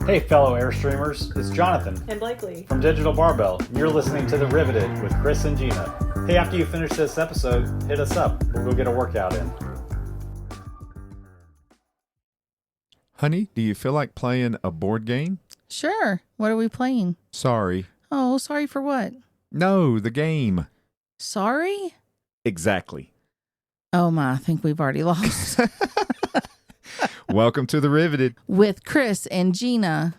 Hey, fellow Airstreamers, it's Jonathan And Blakely from Digital Barbell. You're listening to The Riveted with Chris and Gina. Hey, after you finish this episode, hit us up. We'll go get a workout in. Honey, do you feel like playing a board game? Sure. What are we playing? Sorry. Oh, sorry for what? No, the game. Sorry? Exactly. Oh my, I think we've already lost. Welcome to The Riveted. With Chris and Gina.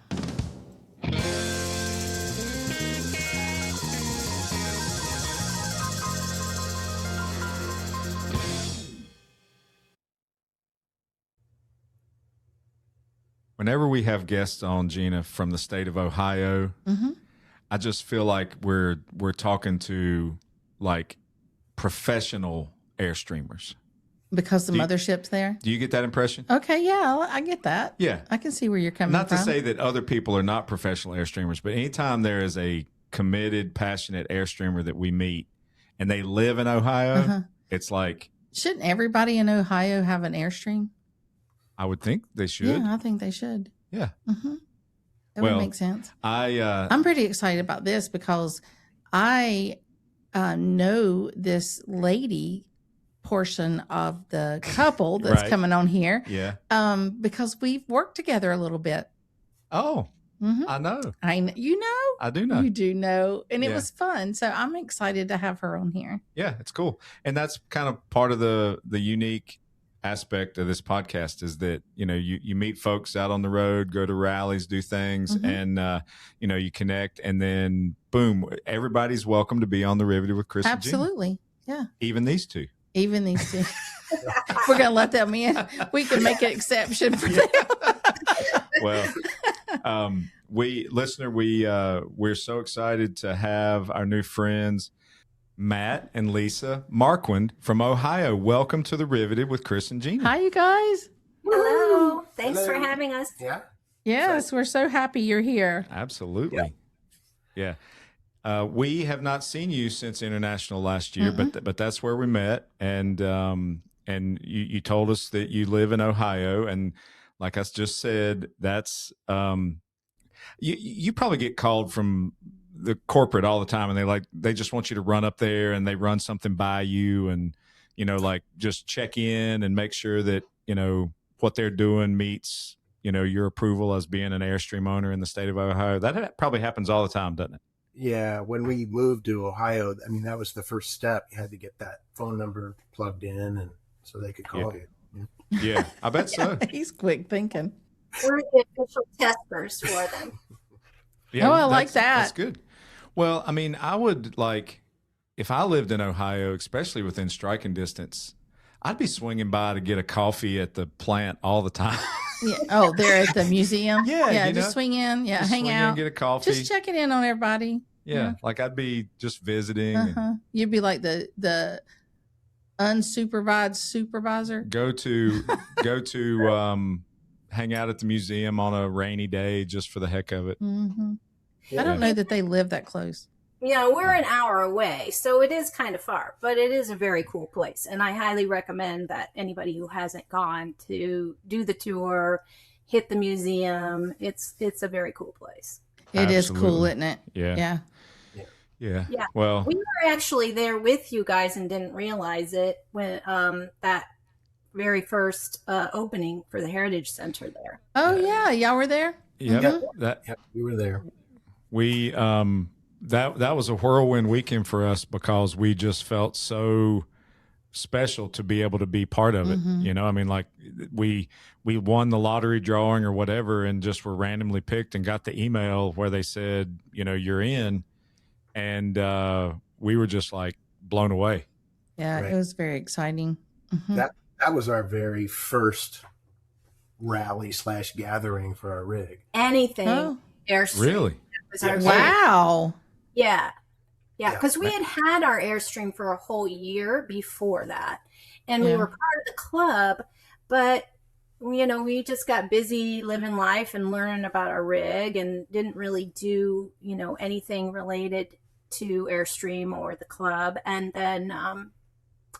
Whenever we have guests on, Gina, from the state of Ohio, I just feel like we're talking to like professional Airstreamers. Because the mothership's there? Do you get that impression? Okay, yeah, I get that. Yeah. I can see where you're coming Not from. to say that other people are not professional Airstreamers, but anytime there is a committed, passionate Airstreamer that we meet and they live in Ohio, it's like... Shouldn't everybody in Ohio have an Airstream? I would think they should. Yeah, I think they should. Yeah. That would make sense. I'm pretty excited about this because I know this lady portion of the couple that's coming on here. Yeah. Because we've worked together a little bit. Oh, I know. You know? I do know. You do know. And it was fun. So I'm excited to have her on here. Yeah, it's cool. And that's kind of part of the unique aspect of this podcast is that, you know, you meet folks out on the road, go to rallies, do things, and, you know, you connect, and then boom, everybody's welcome to be on The Riveted with Chris and Gina. Absolutely. Yeah. Even these two. Even these two. We're going to let them in. We can make an exception for them. Well, we're so excited to have our new friends, Matt and Lisa Marquand from Ohio. Welcome to The Riveted with Chris and Gina. Hi, you guys. Hello. Thanks for having us. Yeah. Yes, we're so happy you're here. Absolutely. Yeah. We have not seen you since International last year, but that's where we met. And you told us that you live in Ohio. And like I just said, that's you probably get called from the corporate all the time, and they just want you to run up there and they run something by you and, you know, like just check in and make sure that, you know, what they're doing meets, you know, your approval as being an Airstream owner in the state of Ohio. That probably happens all the time, doesn't it? Yeah. When we moved to Ohio, I mean, that was the first step. You had to get that phone number plugged in and so they could call you. Yeah, I bet so. He's quick thinking. We're the official testers for them. Yeah, I like that. That's good. Well, I mean, I would like, if I lived in Ohio, especially within striking distance, I'd be swinging by to get a coffee at the plant all the time. Yeah. Oh, they're at the museum. Yeah, just swing in. Yeah, just hang swing out. in, get a coffee. Just checking in on everybody. Yeah, like I'd be just visiting. And You'd be like the unsupervised supervisor. go to hang out at the museum on a rainy day just for the heck of it. I don't know that they live that close. You know, we're an hour away, so it is kind of far, but it is a very cool place. And I highly recommend that anybody who hasn't gone to do the tour, hit the museum. It's a very cool place. It is Absolutely. cool, isn't it? Yeah. Yeah. Well, We were actually there with you guys and didn't realize it when that very first opening for the Heritage Center there. Oh, yeah. Y'all were there? yep, We were there. we that was a whirlwind weekend for us because we just felt so special to be able to be part of it. You know, I mean, like we won the lottery drawing or whatever and just were randomly picked and got the email where they said, you know, you're in. And we were just like blown away. Yeah, Right. it was very exciting. That was our very first rally / gathering for our rig. Anything Oh. Airstream. Really? Was our Wow. Yeah. Yeah, Yeah. because we had our Airstream for a whole year before that. And we Yeah. were part of the club, but you know, we just got busy living life and learning about our rig and didn't really do, you know, anything related to Airstream or the club. And then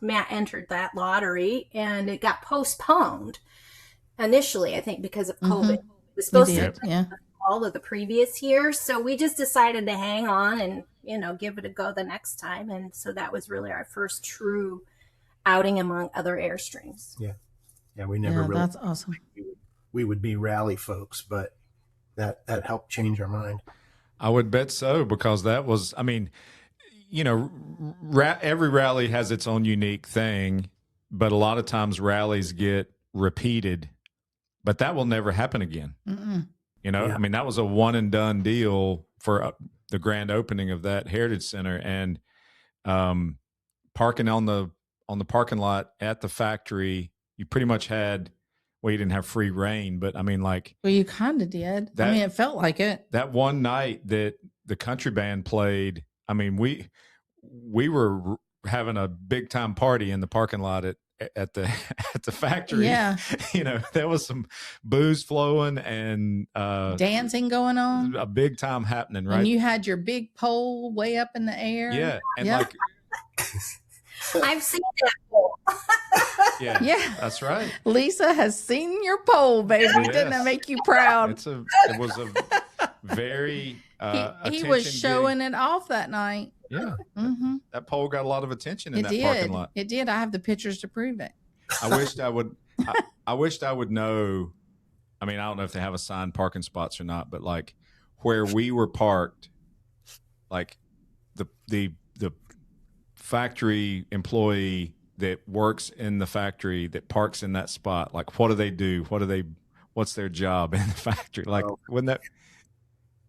Matt entered that lottery and it got postponed initially, I think, because of COVID. It was supposed to Yeah. all of the previous years. So we just decided to hang on and, give it a go the next time. And so that was really our first true outing among other Airstreams. Yeah, we never really. That's awesome. We would be rally folks, but that helped change our mind. I would bet so, because that was, I mean, every rally has its own unique thing, but a lot of times rallies get repeated, but that will never happen again. Mm-mm. I mean, that was a one and done deal for the grand opening of that Heritage Center, and parking on the parking lot at the factory, you pretty much had, well, you didn't have free reign, but I mean, like, well, you kind of did. I mean, it felt like it. That one night that the country band played, I mean, we were having a big time party in the parking lot at the factory. Yeah. There was some booze flowing and dancing going on. A big time happening, right? And you had your big pole way up in the air. Yeah. And yep. I've seen that pole. Yeah, that's right. Lisa has seen your pole, baby. Yes. Didn't that make you proud? It was a very he was showing it off that night. Yeah. Mm-hmm. That pole got a lot of attention in that parking lot. It did. I have the pictures to prove it. I wished I would know. I mean, I don't know if they have assigned parking spots or not, but like where we were parked, like the factory employee that works in the factory that parks in that spot, like what do they do? What's their job in the factory? Like, wouldn't that?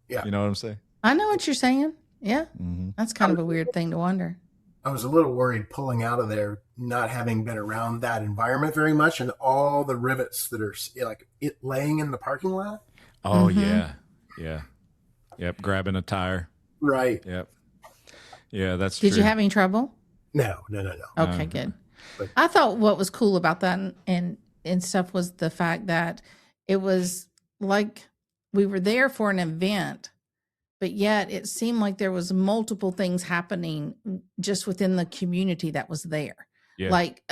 Yeah. You know what I'm saying? I know what you're saying. Yeah. Mm-hmm. That's kind of a weird thing to wonder. I was a little worried pulling out of there, not having been around that environment very much, and all the rivets that are like it laying in the parking lot. Oh, yeah. Yep. Grabbing a tire. Right. Yep. Yeah, that's true. Did you have any trouble? No. Okay, good. But I thought what was cool about that and stuff was the fact that it was like we were there for an event, but yet it seemed like there was multiple things happening just within the community that was there. Yeah. Like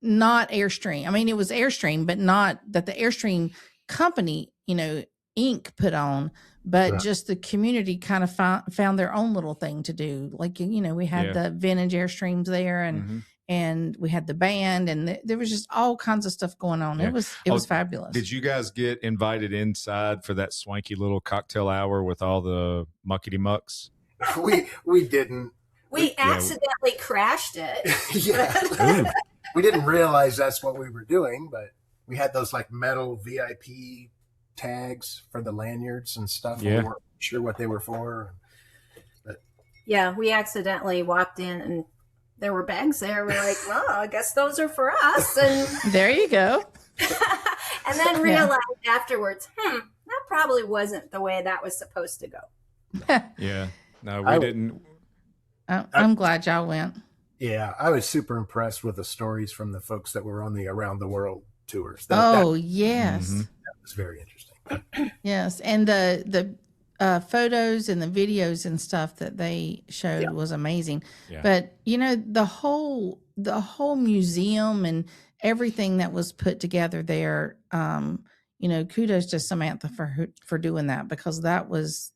not Airstream. I mean, it was Airstream, but not that the Airstream company, Inc. put on, but just the community kind of found their own little thing to do. Like, we had the vintage Airstreams there and we had the band and there was just all kinds of stuff going on. Yeah. It was fabulous. Did you guys get invited inside for that swanky little cocktail hour with all the muckety mucks? We didn't. We accidentally crashed it. Yeah. We didn't realize that's what we were doing, but we had those like metal VIP tags for the lanyards and stuff. Yeah. We weren't sure what they were for. But yeah, we accidentally walked in and there were bags there. We're like, well, I guess those are for us. And there you go. And then realized afterwards, that probably wasn't the way that was supposed to go. Yeah. No, we didn't. I'm glad y'all went. Yeah, I was super impressed with the stories from the folks that were on the Around the World tours. Yes. That was very interesting. Yes, and the photos and the videos and stuff that they showed was amazing. Yeah. But the whole museum and everything that was put together there, kudos to Samantha for doing that, because that was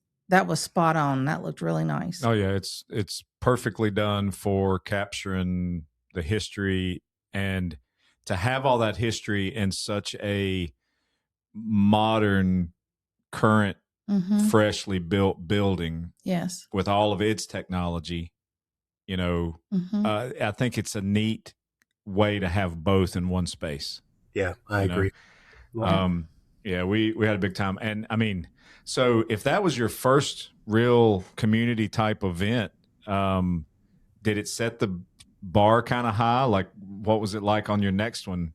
spot on. That looked really nice. Oh yeah, it's perfectly done for capturing the history, and to have all that history in such a modern, current, freshly built building. Yes, with all of its technology, I think it's a neat way to have both in one space. Yeah, I agree. Yeah, we had a big time, and I mean, so if that was your first real community type event, did it set the bar kind of high? Like, what was it like on your next one?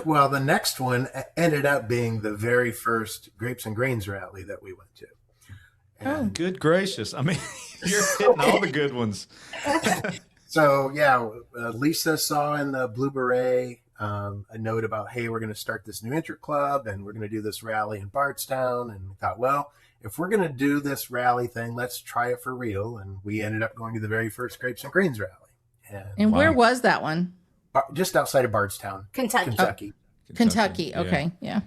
Well, the next one ended up being the very first Grapes and Grains rally that we went to. And good gracious. I mean, you're hitting all the good ones. So, Lisa saw in the Blue Beret a note about, hey, we're going to start this new Intra-club and we're going to do this rally in Bardstown. And we thought, well, if we're going to do this rally thing, let's try it for real. And we ended up going to the very first Grapes and Grains rally. And where was that one? Just outside of Bardstown, Kentucky. Kentucky. Kentucky. Okay. Yeah.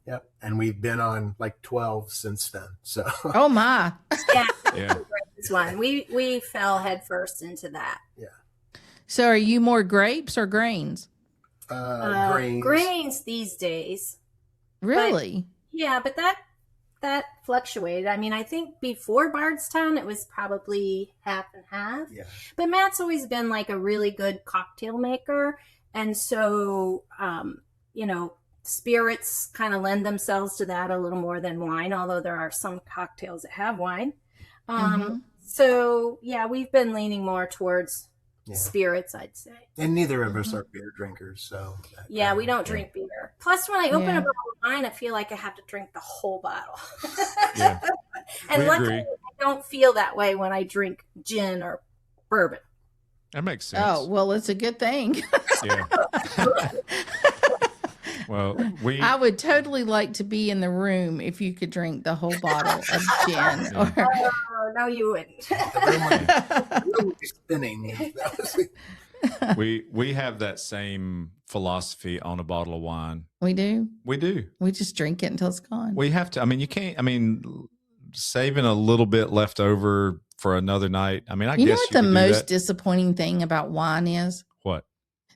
Yep. And we've been on like 12 since then. So Oh my. Yeah, Yeah. this one we fell headfirst into that. So are you more grapes or grains? grains. Grains these days. Really? Yeah, but that fluctuated. I mean, I think before Bardstown it was probably half and half. Yeah. But Matt's always been like a really good cocktail maker, and so spirits kind of lend themselves to that a little more than wine, although there are some cocktails that have wine. Mhm. So yeah, we've been leaning more towards spirits, I'd say. And neither of us are beer drinkers. So Yeah, we don't drink beer. Plus, when I open Yeah. a bottle of wine, I feel like I have to drink the whole bottle. Yeah. And We luckily, agree. I don't feel that way when I drink gin or bourbon. That makes sense. Oh, well, it's a good thing. Yeah. Well, I would totally like to be in the room if you could drink the whole bottle of gin. Yeah. Oh, no, you wouldn't. the room would be spinning. we have that same philosophy on a bottle of wine. We do. We do. We just drink it until it's gone. We have to. I mean, you can't. I mean, saving a little bit left over for another night. I mean, I You know guess what you the could do most that. disappointing thing about wine is? What?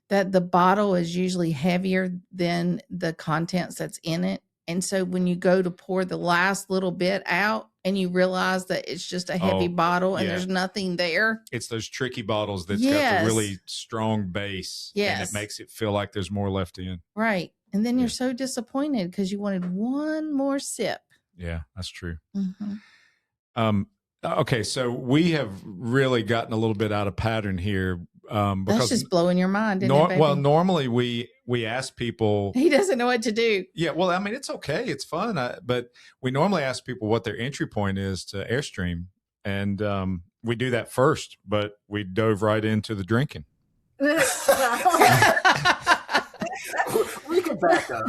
That the bottle is usually heavier than the contents that's in it. And so when you go to pour the last little bit out and you realize that it's just a heavy Oh, bottle and yeah. there's nothing there. It's those tricky bottles that's Yes. got the really strong base, and Yes. it makes it feel like there's more left in. Right. And then Yeah. you're so disappointed because you wanted one more sip. Yeah, that's true. Mhm. Okay, so we have really gotten a little bit out of pattern here That's because just blowing your mind, isn't it, baby? well, normally we ask people. He doesn't know what to do. Yeah, well, I mean, it's okay, it's fun, but we normally ask people what their entry point is to Airstream, and we do that first, but we dove right into the drinking. We can back up.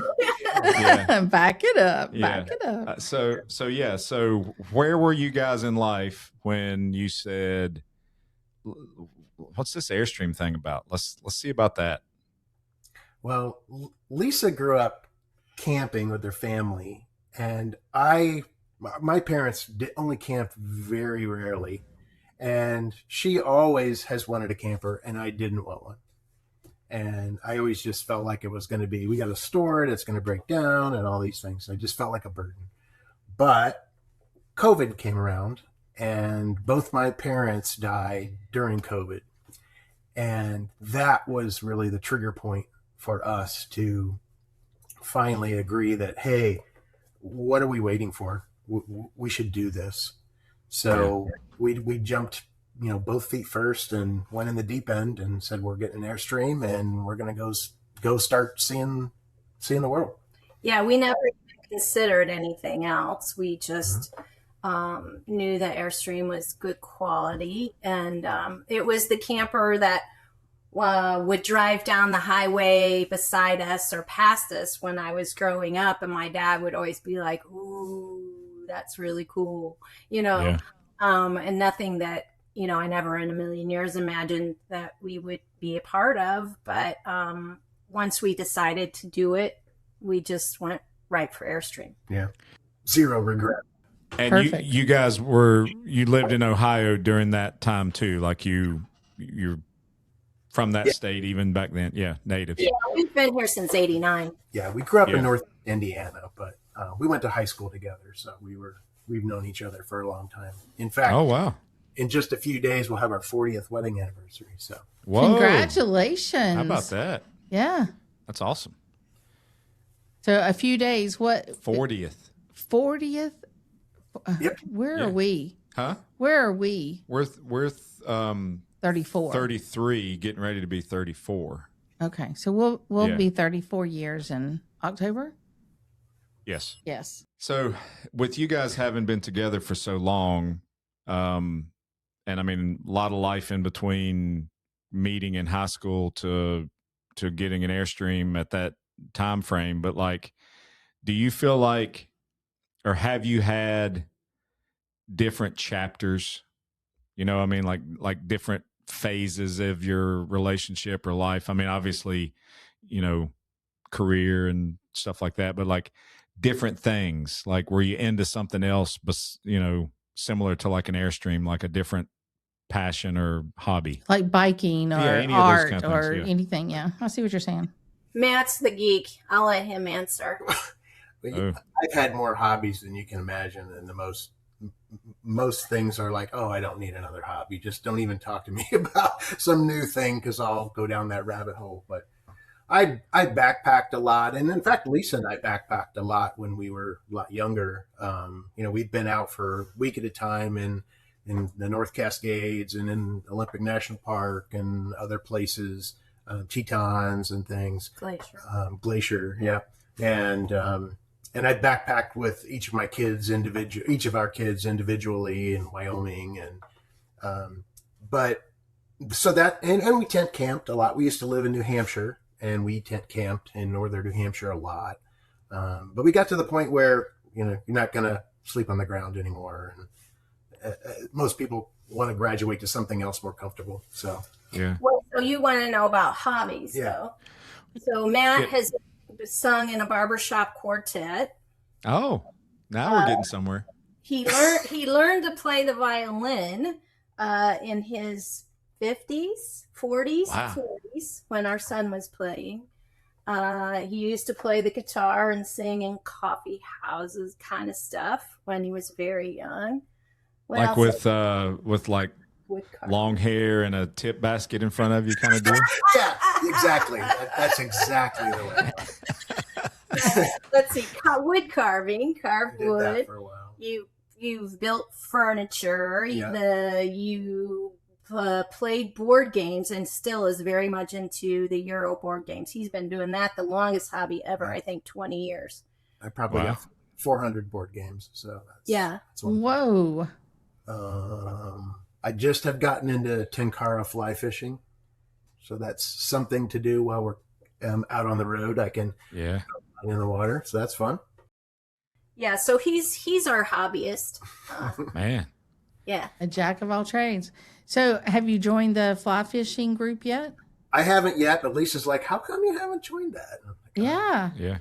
Yeah. Back it up. Yeah. Back it up. So where were you guys in life when you said, "What's this Airstream thing about? Let's see about that." Well, Lisa grew up camping with her family, and my parents only camped very rarely, and she always has wanted a camper, and I didn't want one. And I always just felt like it was going to be, we got to store it, it's going to break down, and all these things. I just felt like a burden. But COVID came around, and both my parents died during COVID. And that was really the trigger point for us to finally agree that, hey, what are we waiting for? We should do this. So we jumped, both feet first and went in the deep end and said, we're getting an Airstream and we're going to go start seeing the world. Yeah, we never considered anything else. We just knew that Airstream was good quality, and it was the camper that would drive down the highway beside us or past us when I was growing up, and my dad would always be like, "Ooh, that's really cool," Yeah. And nothing that I never in a million years imagined that we would be a part of. But once we decided to do it, we just went right for Airstream. Yeah. Zero regret. And Perfect. you guys you lived in Ohio during that time too, like you're from that state even back then. Yeah, native. Yeah, we've been here since '89. Yeah, we grew up Yeah. in North Indiana, but we went to high school together, so we've known each other for a long time. In fact, Oh wow. in just a few days, we'll have our 40th wedding anniversary. So Whoa. Congratulations. How about that? Yeah. That's awesome. So a few days, what? 40th. 40th? Yep. Where Yeah. are we? Huh? Where are we? We're 34. 33, getting ready to be 34. Okay. So we'll Yeah. be 34 years in October? Yes. Yes. So with you guys having been together for so long, and I mean a lot of life in between meeting in high school to getting an Airstream at that time frame, but like, do you feel like, or have you had different chapters? I mean, like different phases of your relationship or life. I mean, obviously, career and stuff like that, but like different things? Like, were you into something else, but similar to like an Airstream, like a different passion or hobby? Like biking or any art of those kind of or things, yeah. anything. Yeah, I see what you're saying. Matt's the geek. I'll let him answer. Oh. I've had more hobbies than you can imagine, and most things are like, oh, I don't need another hobby. Just don't even talk to me about some new thing because I'll go down that rabbit hole. But I backpacked a lot, and in fact, Lisa and I backpacked a lot when we were a lot younger. We'd been out for a week at a time in the North Cascades and in Olympic National Park and other places, Tetons and things. Glacier, yeah, and I backpacked with each of our kids individually in Wyoming, and but so that and we tent camped a lot. We used to live in New Hampshire, and we tent camped in northern New Hampshire a lot. But we got to the point where you're not going to sleep on the ground anymore, and most people want to graduate to something else more comfortable. So yeah. Well, so you want to know about hobbies, though. So Matt has sung in a barbershop quartet. Oh, now we're getting somewhere. He learned to play the violin in his 40s, Wow. 40s, when our son was playing. He used to play the guitar and sing in coffee houses kind of stuff when he was very young. What Like else? with like Woodcarving. long hair and a tip basket in front of you kind of deal? yeah, exactly. That's exactly the way. Let's see, wood carving, carved Did wood. that for a while. You've built furniture. Yeah. You played board games and still is very much into the Euro board games. He's been doing that the longest hobby ever. I think 20 years. I probably got 400 board games. So that's one. Whoa. I just have gotten into tenkara fly fishing, so that's something to do while we're out on the road. I can Yeah. in the water, so that's fun. Yeah, so he's our hobbyist. Man. Yeah. A jack of all trades. So have you joined the fly fishing group yet? I haven't yet, but Lisa's like, how come you haven't joined that? I'm like, Yeah. Yeah.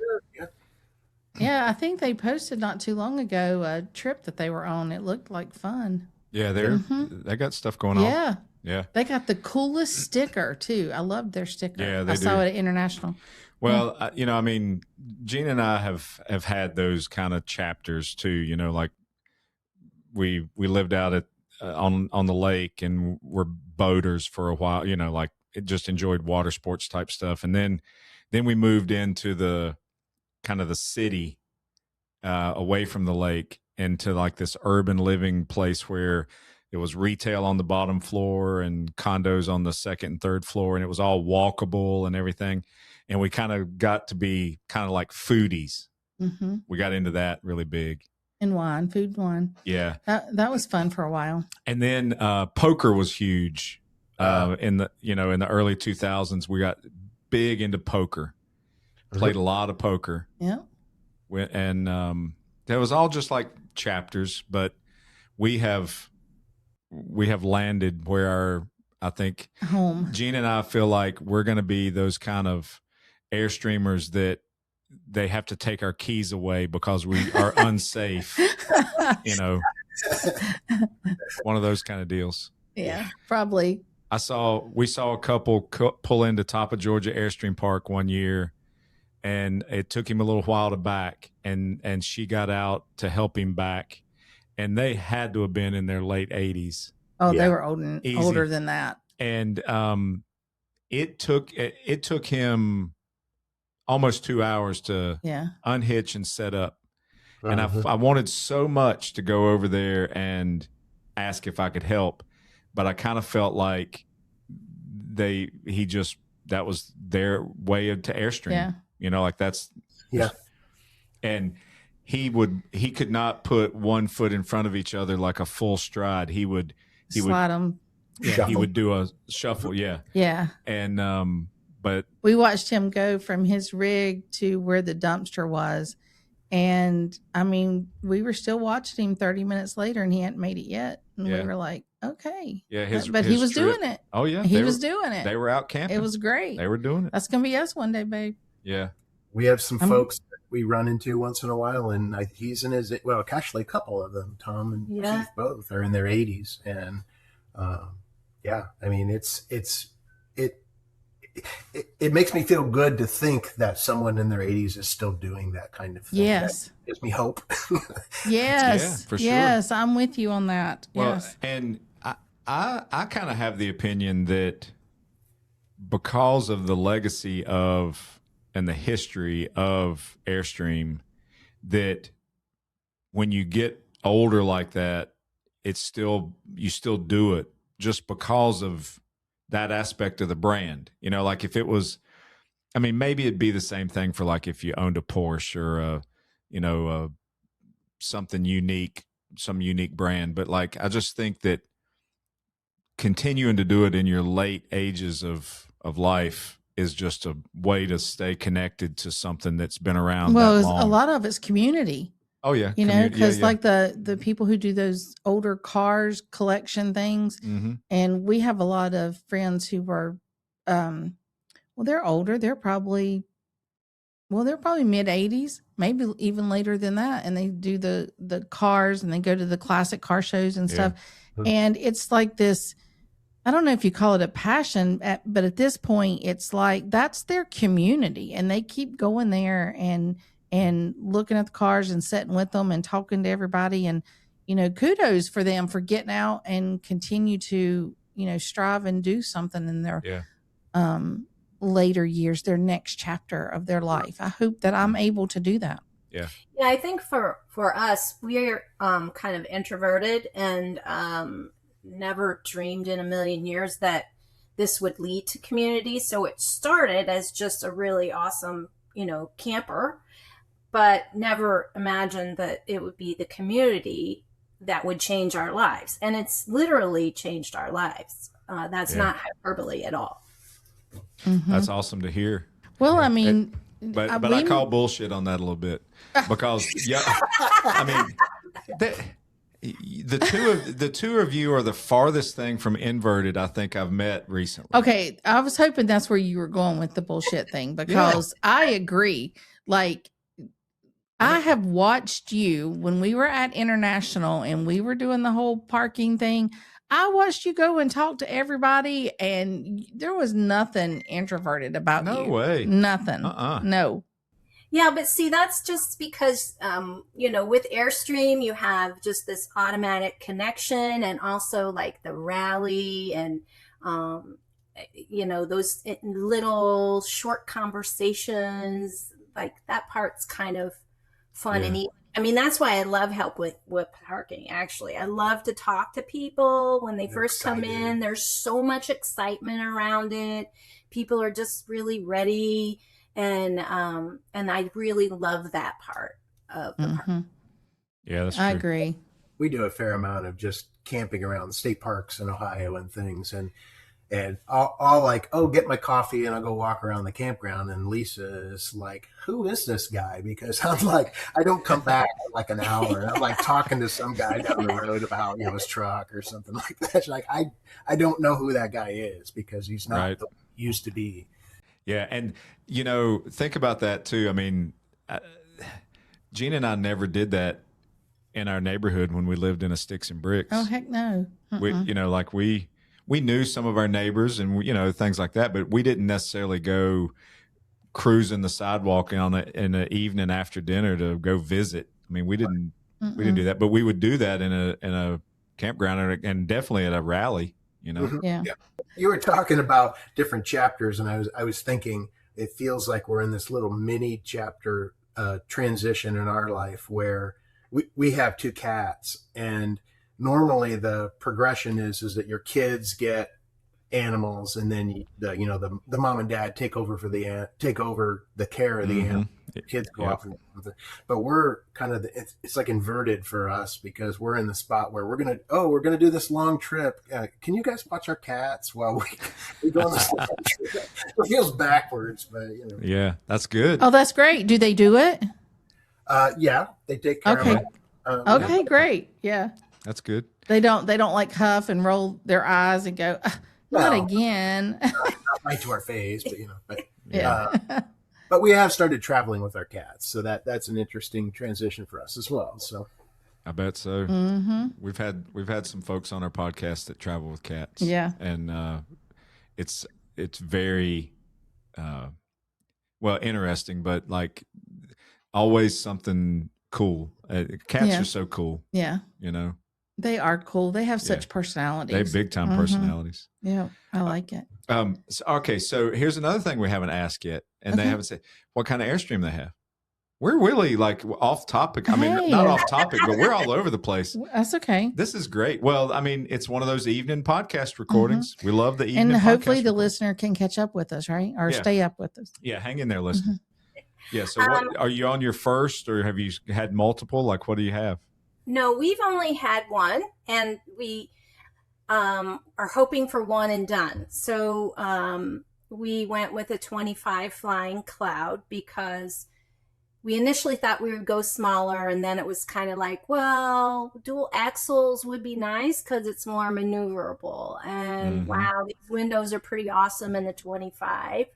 Yeah, I think they posted not too long ago a trip that they were on. It looked like fun. Yeah, they got stuff going on. Yeah. Yeah. They got the coolest sticker too. I loved their sticker. Yeah, they I saw do. it at International. Well, I mean, Gina and I have had those kind of chapters too. Like we lived out at on the lake and were boaters for a while. Like it just enjoyed water sports type stuff, and then we moved into the kind of the city away from the lake into like this urban living place where it was retail on the bottom floor and condos on the second and third floor, and it was all walkable and everything. And we kind of got to be kind of like foodies. Mm-hmm. We got into that really big. And wine, food, wine. Yeah. That was fun for a while. And then poker was huge in the early 2000s. We got big into poker. Played a lot of poker. Yeah. And that was all just like chapters, but we have landed where I think Home. Gina and I feel like we're going to be those kind of Airstreamers that they have to take our keys away because we are unsafe. One of those kind of deals. Yeah, probably. We saw a couple pull into top of Georgia Airstream Park one year, and it took him a little while to back, and she got out to help him back, and they had to have been in their late 80s. Oh, Yeah. they were older than that. And it took him almost 2 hours to unhitch and set up. And I wanted so much to go over there and ask if I could help, but I kind of felt like that was their way to Airstream. Yeah. Like that's Yeah. And he could not put one foot in front of each other like a full stride. He would Slide them. Yeah, he would do a shuffle. Yeah. Yeah. And but we watched him go from his rig to where the dumpster was. And I mean, we were still watching him 30 minutes later and he hadn't made it yet. And we were like, okay. Yeah. But he was doing it. Oh, yeah. He was doing it. They were out camping. It was great. They were doing it. That's going to be us one day, babe. Yeah. We have some folks we run into once in a while, and he's in his, well, actually a couple of them, Tom and Yeah. Keith both are in their 80s, and yeah, I mean it makes me feel good to think that someone in their 80s is still doing that kind of thing. Yes. That gives me hope. Yes. Yeah, for sure. Yes, I'm with you on that. Well, Yes. and I kind of have the opinion that because of the legacy of and the history of Airstream, that when you get older like that, it's still, you still do it just because of that aspect of the brand. You know, like if it was, I mean, maybe it'd be the same thing for like if you owned a Porsche or something unique, some unique brand. But like, I just think that continuing to do it in your late ages of life is just a way to stay connected to something that's been around Well, that it's, long. a lot of it's community. Oh yeah, You know, because yeah. like the people who do those older cars collection things, Mm-hmm. and we have a lot of friends who are, well, they're older. They're probably mid 80s, maybe even later than that, and they do the cars and they go to the classic car shows and stuff. And it's like this. I don't know if you call it a passion, but at this point, it's like that's their community, and they keep going there and looking at the cars and sitting with them and talking to everybody. And, you know, kudos for them for getting out and continue to, you know, strive and do something in their later years, their next chapter of their life. I hope that I'm able to do that. Yeah, I think for us, we're kind of introverted and never dreamed in a million years that this would lead to community. So it started as just a really awesome, you know, camper, but never imagined that it would be the community that would change our lives. And it's literally changed our lives. That's not hyperbole at all. Mm-hmm. That's awesome to hear. Well, I mean, but I call bullshit on that a little bit because I mean, the two of you are the farthest thing from inverted I think I've met recently. Okay, I was hoping that's where you were going with the bullshit thing, because I agree. Like, I have watched you when we were at International and we were doing the whole parking thing. I watched you go and talk to everybody, and there was nothing introverted about you. No way. Nothing. No. Yeah, but see, that's just because, you know, with Airstream, you have just this automatic connection, and also like the rally and, you know, those little short conversations, like that part's kind of fun and neat. I mean, that's why I love help with parking, actually. I love to talk to people when they first come in. There's so much excitement around it. People are just really ready. And I really love that part of the park. Yeah, that's true. I agree. We do a fair amount of just camping around state parks in Ohio and things, and I'll like, oh, get my coffee and I'll go walk around the campground, and Lisa is like, who is this guy? Because I'm like, I don't come back in like an hour. I'm like talking to some guy down the road about, you know, his truck or something like that. She's like, I don't know who that guy is because he's not the he used to be. Yeah, and you know, think about that too. I mean, Gina and I never did that in our neighborhood when we lived in a sticks and bricks. Oh heck no! We, you know, like we knew some of our neighbors and you know things like that, but we didn't necessarily go cruising the sidewalk in the evening after dinner to go visit. I mean, we didn't do that, but we would do that in a campground and definitely at a rally. You know, Yeah. You were talking about different chapters, and I was thinking it feels like we're in this little mini chapter transition in our life where we have two cats, and normally the progression is that your kids get animals, and then the mom and dad take over the care of the animal. Kids go off, but we're kind of it's like inverted for us because we're in the spot where we're gonna do this long trip. Can you guys watch our cats while we go on this long trip? It feels backwards, but you know. Yeah, that's good. Oh, that's great. Do they do it? Yeah, they take care of it. Okay, great. Yeah, that's good. They don't like huff and roll their eyes and go, not again. Not right to our face, but you know. But, yeah. But we have started traveling with our cats, so that's an interesting transition for us as well. So I bet so. Mm-hmm. We've had some folks on our podcast that travel with cats. Yeah. And it's very interesting, but like always something cool. Cats Yeah. are so cool. Yeah. You know, They are cool. They have such Yeah. personalities. they have big time Mhm. personalities. Yeah, I like it. So here's another thing we haven't asked yet, and they Okay. haven't said what kind of Airstream they have. We're really like off topic. I mean, Hey. not off topic, but we're all over the place. That's okay. This is great. Well, I mean, it's one of those evening podcast recordings. We love the evening. And hopefully podcast the recordings. listener can catch up with us, right? Or Yeah. stay up with us. Yeah, hang in there, listen. Mm-hmm. Yeah. So, what are you on your first, or have you had multiple? Like, what do you have? No, we've only had one, and we are hoping for one and done. So we went with a 25 Flying Cloud because we initially thought we would go smaller, and then it was kind of like, well, dual axles would be nice because it's more maneuverable. And wow, these windows are pretty awesome in the 25,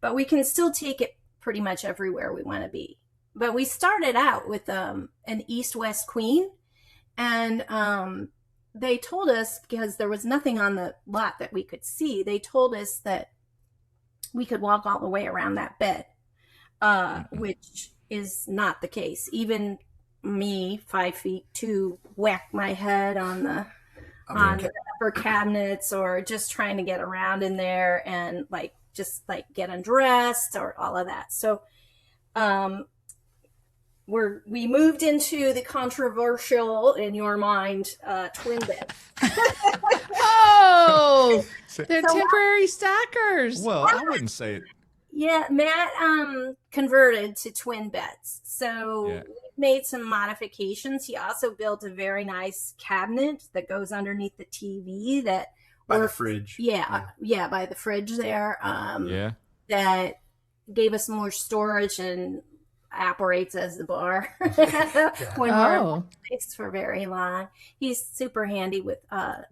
but we can still take it pretty much everywhere we want to be. But we started out with an East-West Queen, and they told us, because there was nothing on the lot that we could see, they told us that we could walk all the way around that bed, which is not the case. Even me, 5'2", whack my head on the upper cabinets, or just trying to get around in there and just get undressed or all of that. So we moved into the controversial, in your mind, twin bed. Oh, they're temporary stackers. Well, I wouldn't say it. Yeah, Matt converted to twin beds. So we made some modifications. He also built a very nice cabinet that goes underneath the TV by the fridge. Yeah, by the fridge there. That gave us more storage and operates as the bar when we're in place for very long. He's super handy with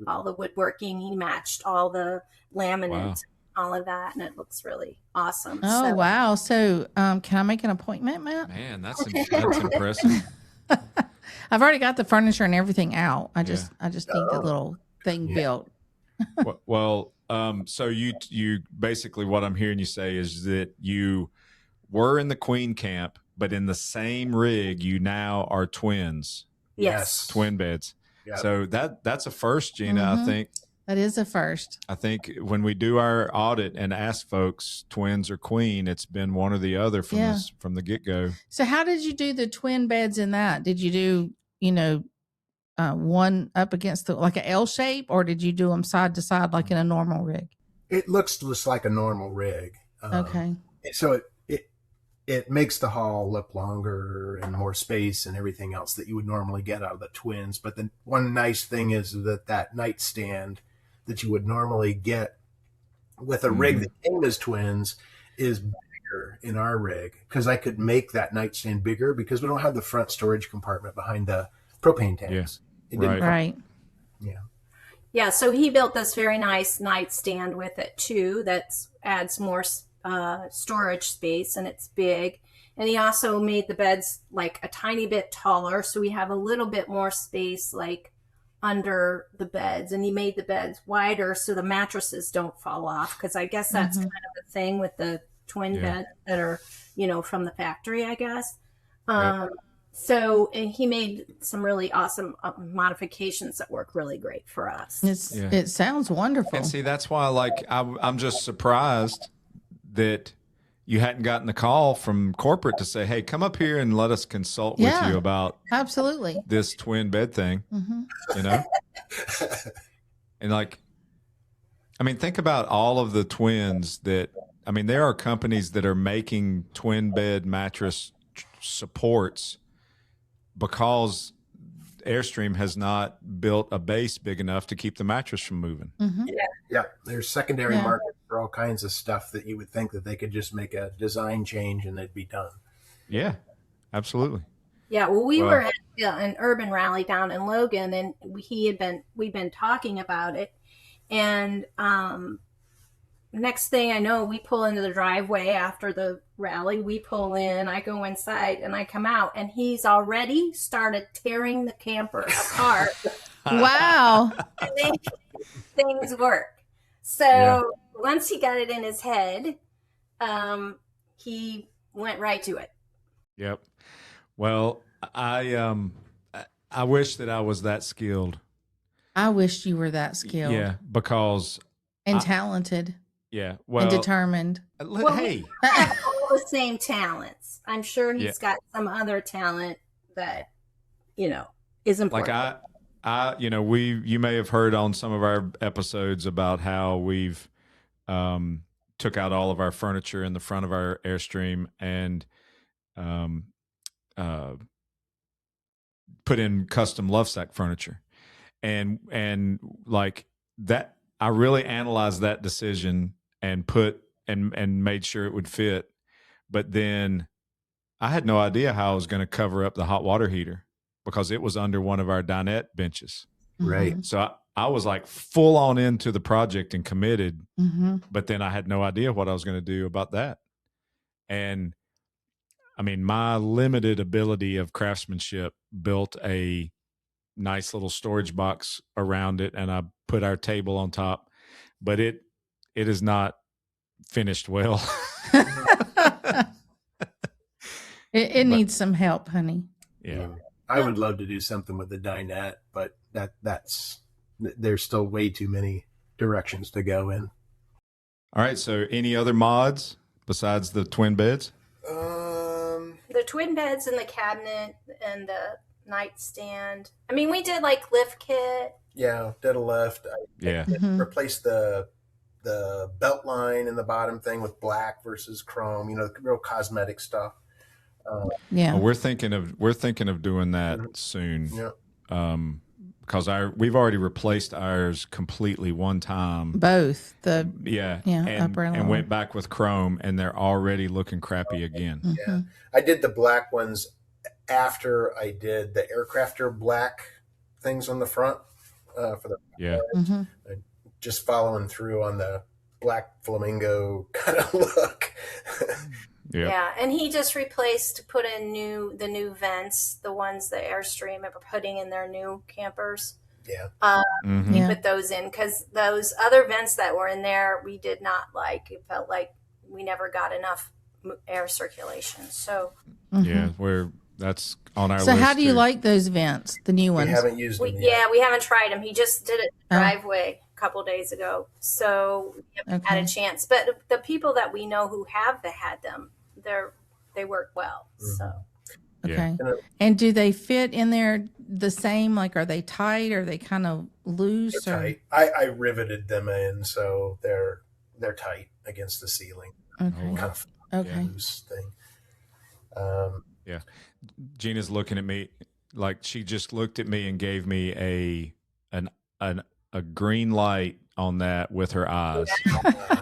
all the woodworking. He matched all the laminate, all of that, and it looks really awesome. Oh, wow. So can I make an appointment, Matt? Man, that's impressive. I've already got the furniture and everything out. I just need the little thing built. Well, so you basically, what I'm hearing you say is that you were in the Queen camp, but in the same rig, you now are twins. Yes. Twin beds. Yep. So that's a first, Gina, I think. That is a first. I think when we do our audit and ask folks twins or queen, it's been one or the other from the get-go. So how did you do the twin beds in that? Did you do, one up against like an L shape, or did you do them side to side like in a normal rig? It looks just like a normal rig. Okay. So it makes the hall look longer and more space and everything else that you would normally get out of the twins. But the one nice thing is that nightstand that you would normally get with a rig that came as twins is bigger in our rig, because I could make that nightstand bigger because we don't have the front storage compartment behind the propane tanks. Right. Yeah, so he built this very nice nightstand with it too that adds more storage space, and it's big. And he also made the beds like a tiny bit taller, so we have a little bit more space like under the beds. And he made the beds wider so the mattresses don't fall off, because I guess that's kind of the thing with the twin beds that are, from the factory, I guess. So he made some really awesome modifications that work really great for us. It sounds wonderful. And see, that's why I'm just surprised that you hadn't gotten the call from corporate to say, hey, come up here and let us consult with you about absolutely this twin bed thing, And think about all of the twins there are companies that are making twin bed mattress supports because Airstream has not built a base big enough to keep the mattress from moving. Yeah. There's secondary market for all kinds of stuff that you would think that they could just make a design change and they'd be done. Yeah, absolutely. Yeah, well, we were at an urban rally down in Logan, and we've been talking about it, and next thing I know, we pull into the driveway after the rally. We pull in, I go inside, and I come out, and he's already started tearing the camper apart Wow. to make things work. So once he got it in his head, he went right to it. Yep. Well, I wish that I was that skilled. I wish you were that skilled. Yeah, because and talented. Yeah, well, and determined. Hey, we have all the same talents. I'm sure he's got some other talent that is important. Like you may have heard on some of our episodes about how we've took out all of our furniture in the front of our Airstream and put in custom love sack furniture, and like that. I really analyzed that decision and made sure it would fit. But then I had no idea how I was going to cover up the hot water heater because it was under one of our dinette benches. Right. So I was like full on into the project and committed, but then I had no idea what I was going to do about that. And I mean, my limited ability of craftsmanship built a nice little storage box around it, and I put our table on top, but it is not finished well. It needs some help, honey. Yeah. I would love to do something with the dinette, but there's still way too many directions to go in. All right. So any other mods besides the twin beds? The twin beds and the cabinet and the nightstand. I mean, we did like lift kit. Yeah, did a lift. Replaced the belt line in the bottom thing with black versus chrome. Real cosmetic stuff. We're thinking of doing that soon. Yeah. Because we've already replaced ours completely one time. Both upper and lower. And went back with chrome, and they're already looking crappy again. Yeah, I did the black ones after I did the Aircrafter black things on the front for the just following through on the black flamingo kind of look. Yeah, and he just put in the new vents, the ones that Airstream are putting in their new campers. Yeah. He put those in because those other vents that were in there, we did not like. It felt like we never got enough air circulation. So that's on our list. So how do you too. like those vents, the new ones? We haven't used them yet. Yeah, we haven't tried them. He just did it in the driveway a couple days ago. So we haven't had a chance. But the people that we know who have had them, they work well. So okay. And do they fit in there the same? Like, are they tight? Or are they kind of loose? They're tight. I riveted them in, so they're tight against the ceiling. Okay. Kind of loose thing. Gina's looking at me like she just looked at me and gave me a green light on that with her eyes.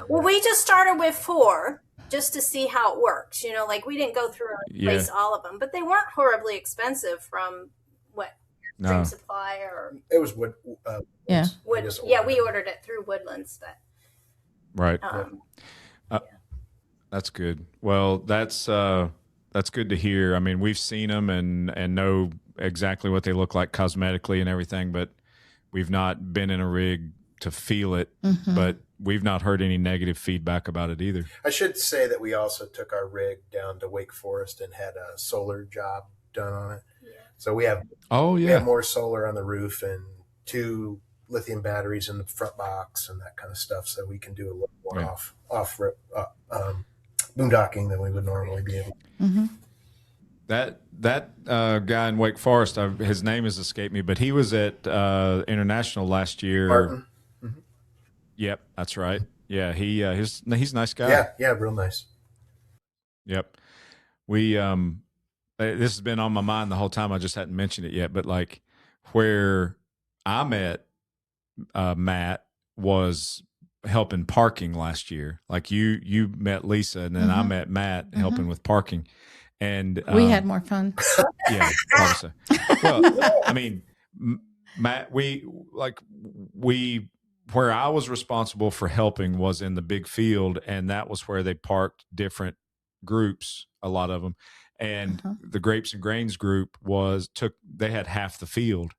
Well, we just started with 4 just to see how it works. Like we didn't go through and replace all of them, but they weren't horribly expensive from Dream Supply or it was wood. Wood. Yeah, we ordered it through Woodlands, but right. That's good. Well, that's good to hear. I mean, we've seen them and know exactly what they look like cosmetically and everything, but we've not been in a rig to feel it. But we've not heard any negative feedback about it either. I should say that we also took our rig down to Wake Forest and had a solar job done on it. Yeah. So we have more solar on the roof and 2 lithium batteries in the front box and that kind of stuff. So we can do a little more off boondocking than we would normally be able to. That guy in Wake Forest, his name has escaped me, but he was at International last year. Martin. Yep, that's right. Yeah, he's a nice guy. Yeah, real nice. Yep. We this has been on my mind the whole time. I just hadn't mentioned it yet, but like where I met Matt was helping parking last year. Like you met Lisa, and then I met Matt helping with parking. And we had more fun. Yeah, obviously. Well, I mean, Matt, we where I was responsible for helping was in the big field, and that was where they parked different groups, a lot of them. And the Grapes and Grains group they had half the field.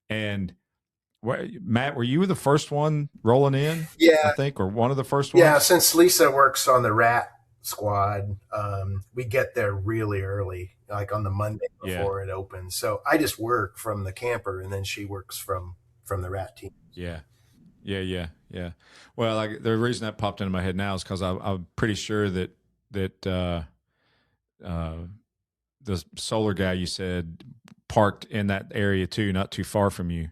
And Matt, were you the first one rolling in? Yeah. I think, or one of the first ones? Yeah, since Lisa works on the rat squad, we get there really early, like on the Monday before it opens. So I just work from the camper, and then she works from the rat team. Yeah. Well, like the reason that popped into my head now is because I'm pretty sure that the solar guy you said parked in that area too, not too far from you,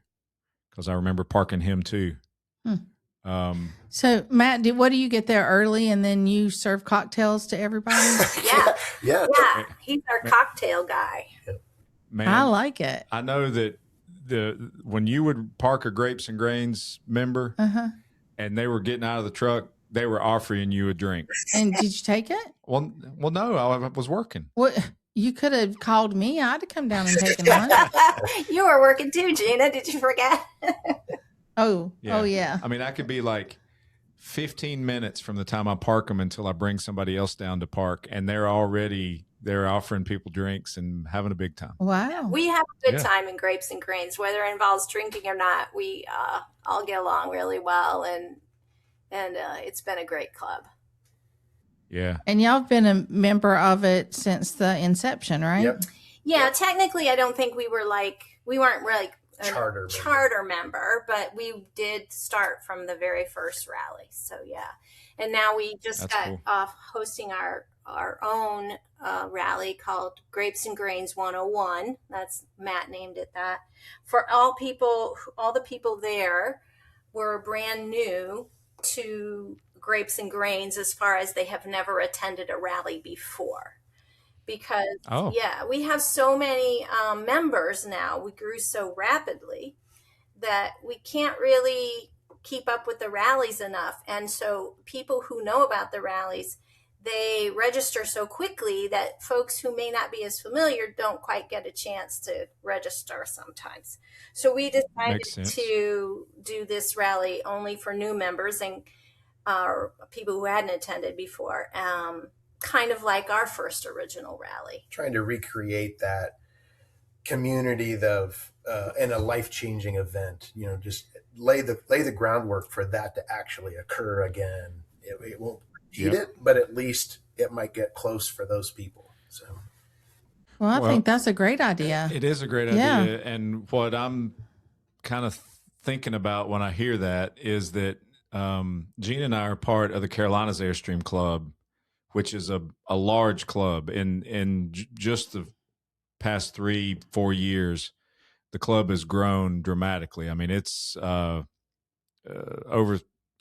because I remember parking him too. So Matt, what do you get there early and then you serve cocktails to everybody? Yeah. He's our cocktail guy. Man, I like it. I know that when you would park a Grapes and Grains member and they were getting out of the truck, they were offering you a drink. And did you take it? Well, no, I was working. What? You could have called me. I'd have come down and taken one. You were working too, Gina. Did you forget? Oh yeah. I mean, I could be like 15 minutes from the time I park them until I bring somebody else down to park, and they're offering people drinks and having a big time. Wow. We have a good time in Grapes and Grains, whether it involves drinking or not. We all get along really well, and it's been a great club. Yeah. And y'all have been a member of it since the inception, right? Yep. Yeah, technically, I don't think we weren't like a Charter member, but we did start from the very first rally. So yeah, and now we just got off hosting our own rally called Grapes and Grains 101. That's Matt named it that. For all the people there were brand new to Grapes and Grains as far as they have never attended a rally before. Because, we have so many members now. We grew so rapidly that we can't really keep up with the rallies enough. And so people who know about the rallies, they register so quickly that folks who may not be as familiar don't quite get a chance to register sometimes. So we decided to do this rally only for new members and people who hadn't attended before. Kind of like our first original rally. Trying to recreate that community of in a life-changing event, just lay the groundwork for that to actually occur again. It won't repeat it, but at least it might get close for those people. So, well, I think that's a great idea. It is a great idea. And what I'm kind of thinking about when I hear that is that Gina and I are part of the Carolinas Airstream Club, which is a large club. In just the past 3-4 years, the club has grown dramatically. I mean, it's over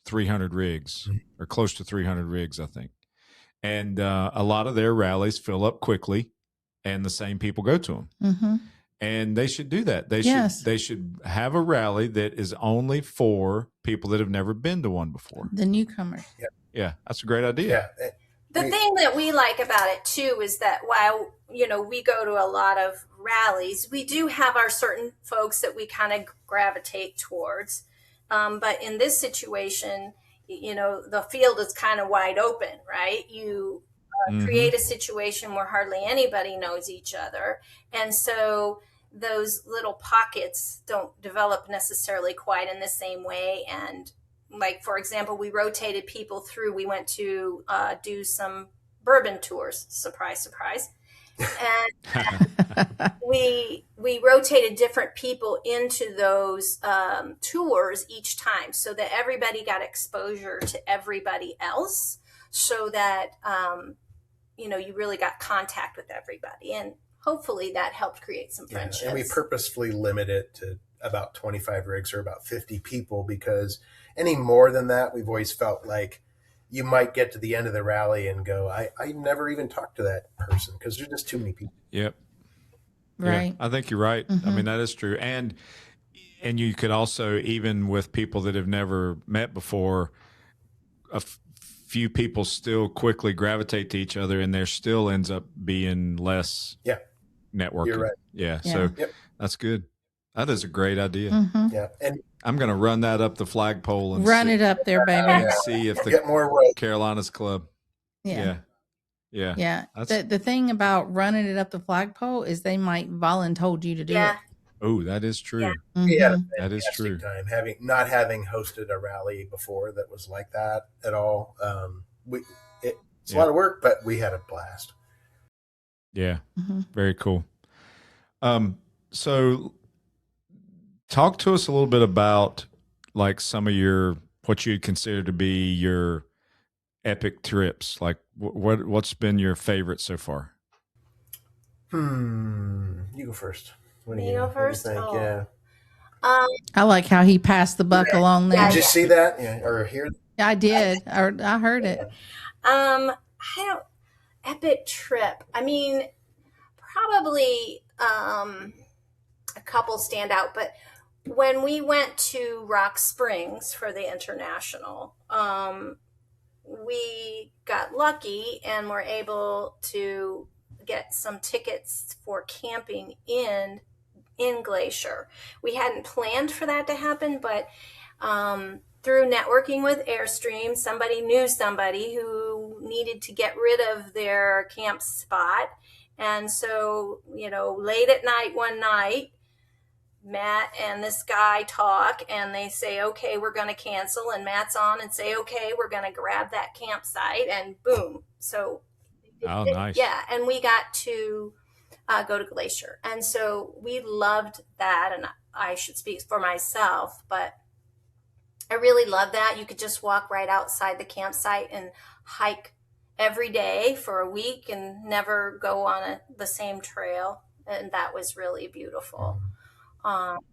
300 rigs, or close to 300 rigs, I think. And a lot of their rallies fill up quickly, and the same people go to them. Mm-hmm. And they should do that. They should have a rally that is only for people that have never been to one before. The newcomers. Yeah, that's a great idea. Yeah. The thing that we like about it too is that while we go to a lot of rallies, we do have our certain folks that we kind of gravitate towards. But in this situation, the field is kind of wide open, right? You create a situation where hardly anybody knows each other, and so those little pockets don't develop necessarily quite in the same way. And like, for example, we rotated people through. We went to do some bourbon tours. Surprise, surprise. And we rotated different people into those tours each time so that everybody got exposure to everybody else, so that, you really got contact with everybody. And hopefully that helped create some friendships. And we purposefully limit it to about 25 rigs or about 50 people, because any more than that, we've always felt like you might get to the end of the rally and go, I never even talked to that person because there's just too many people. Yep. Right. Yeah, I think you're right. I mean, that is true. And you could also, even with people that have never met before, few people still quickly gravitate to each other, and there still ends up being less networking. You're right. Yeah. So that's good. That is a great idea. Yeah. And I'm going to run that up the flagpole and Run see, it up there, baby. and see if the Get more rope. Carolinas Club. Yeah. Yeah. Yeah. That's, The thing about running it up the flagpole is they might voluntold you to do Yeah. it. oh, that is true. We had a Mhm. That is fantastic true. time not having hosted a rally before that was like that at all. It's a lot of work, but we had a blast. Yeah. Mhm. Very cool. So talk to us a little bit about like some of your, what you'd consider to be your epic trips. Like what's been your favorite so far? You go first. What do Me you go what do you first? think? Oh. Yeah. I like how he passed the buck along there. Did you see that? Yeah, or hear? I did. I heard it. I don't epic trip. I mean, probably a couple stand out, but when we went to Rock Springs for the international, we got lucky and were able to get some tickets for camping in Glacier. We hadn't planned for that to happen, but through networking with Airstream, somebody knew somebody who needed to get rid of their camp spot. And so, late at night, one night, Matt and this guy talk and they say, okay, we're going to cancel. And Matt's on and say, okay, we're going to grab that campsite, and boom. So, Oh, nice. yeah. And we got to go to Glacier. And so we loved that. And I should speak for myself, but I really love that. You could just walk right outside the campsite and hike every day for a week and never go on the same trail. And that was really beautiful.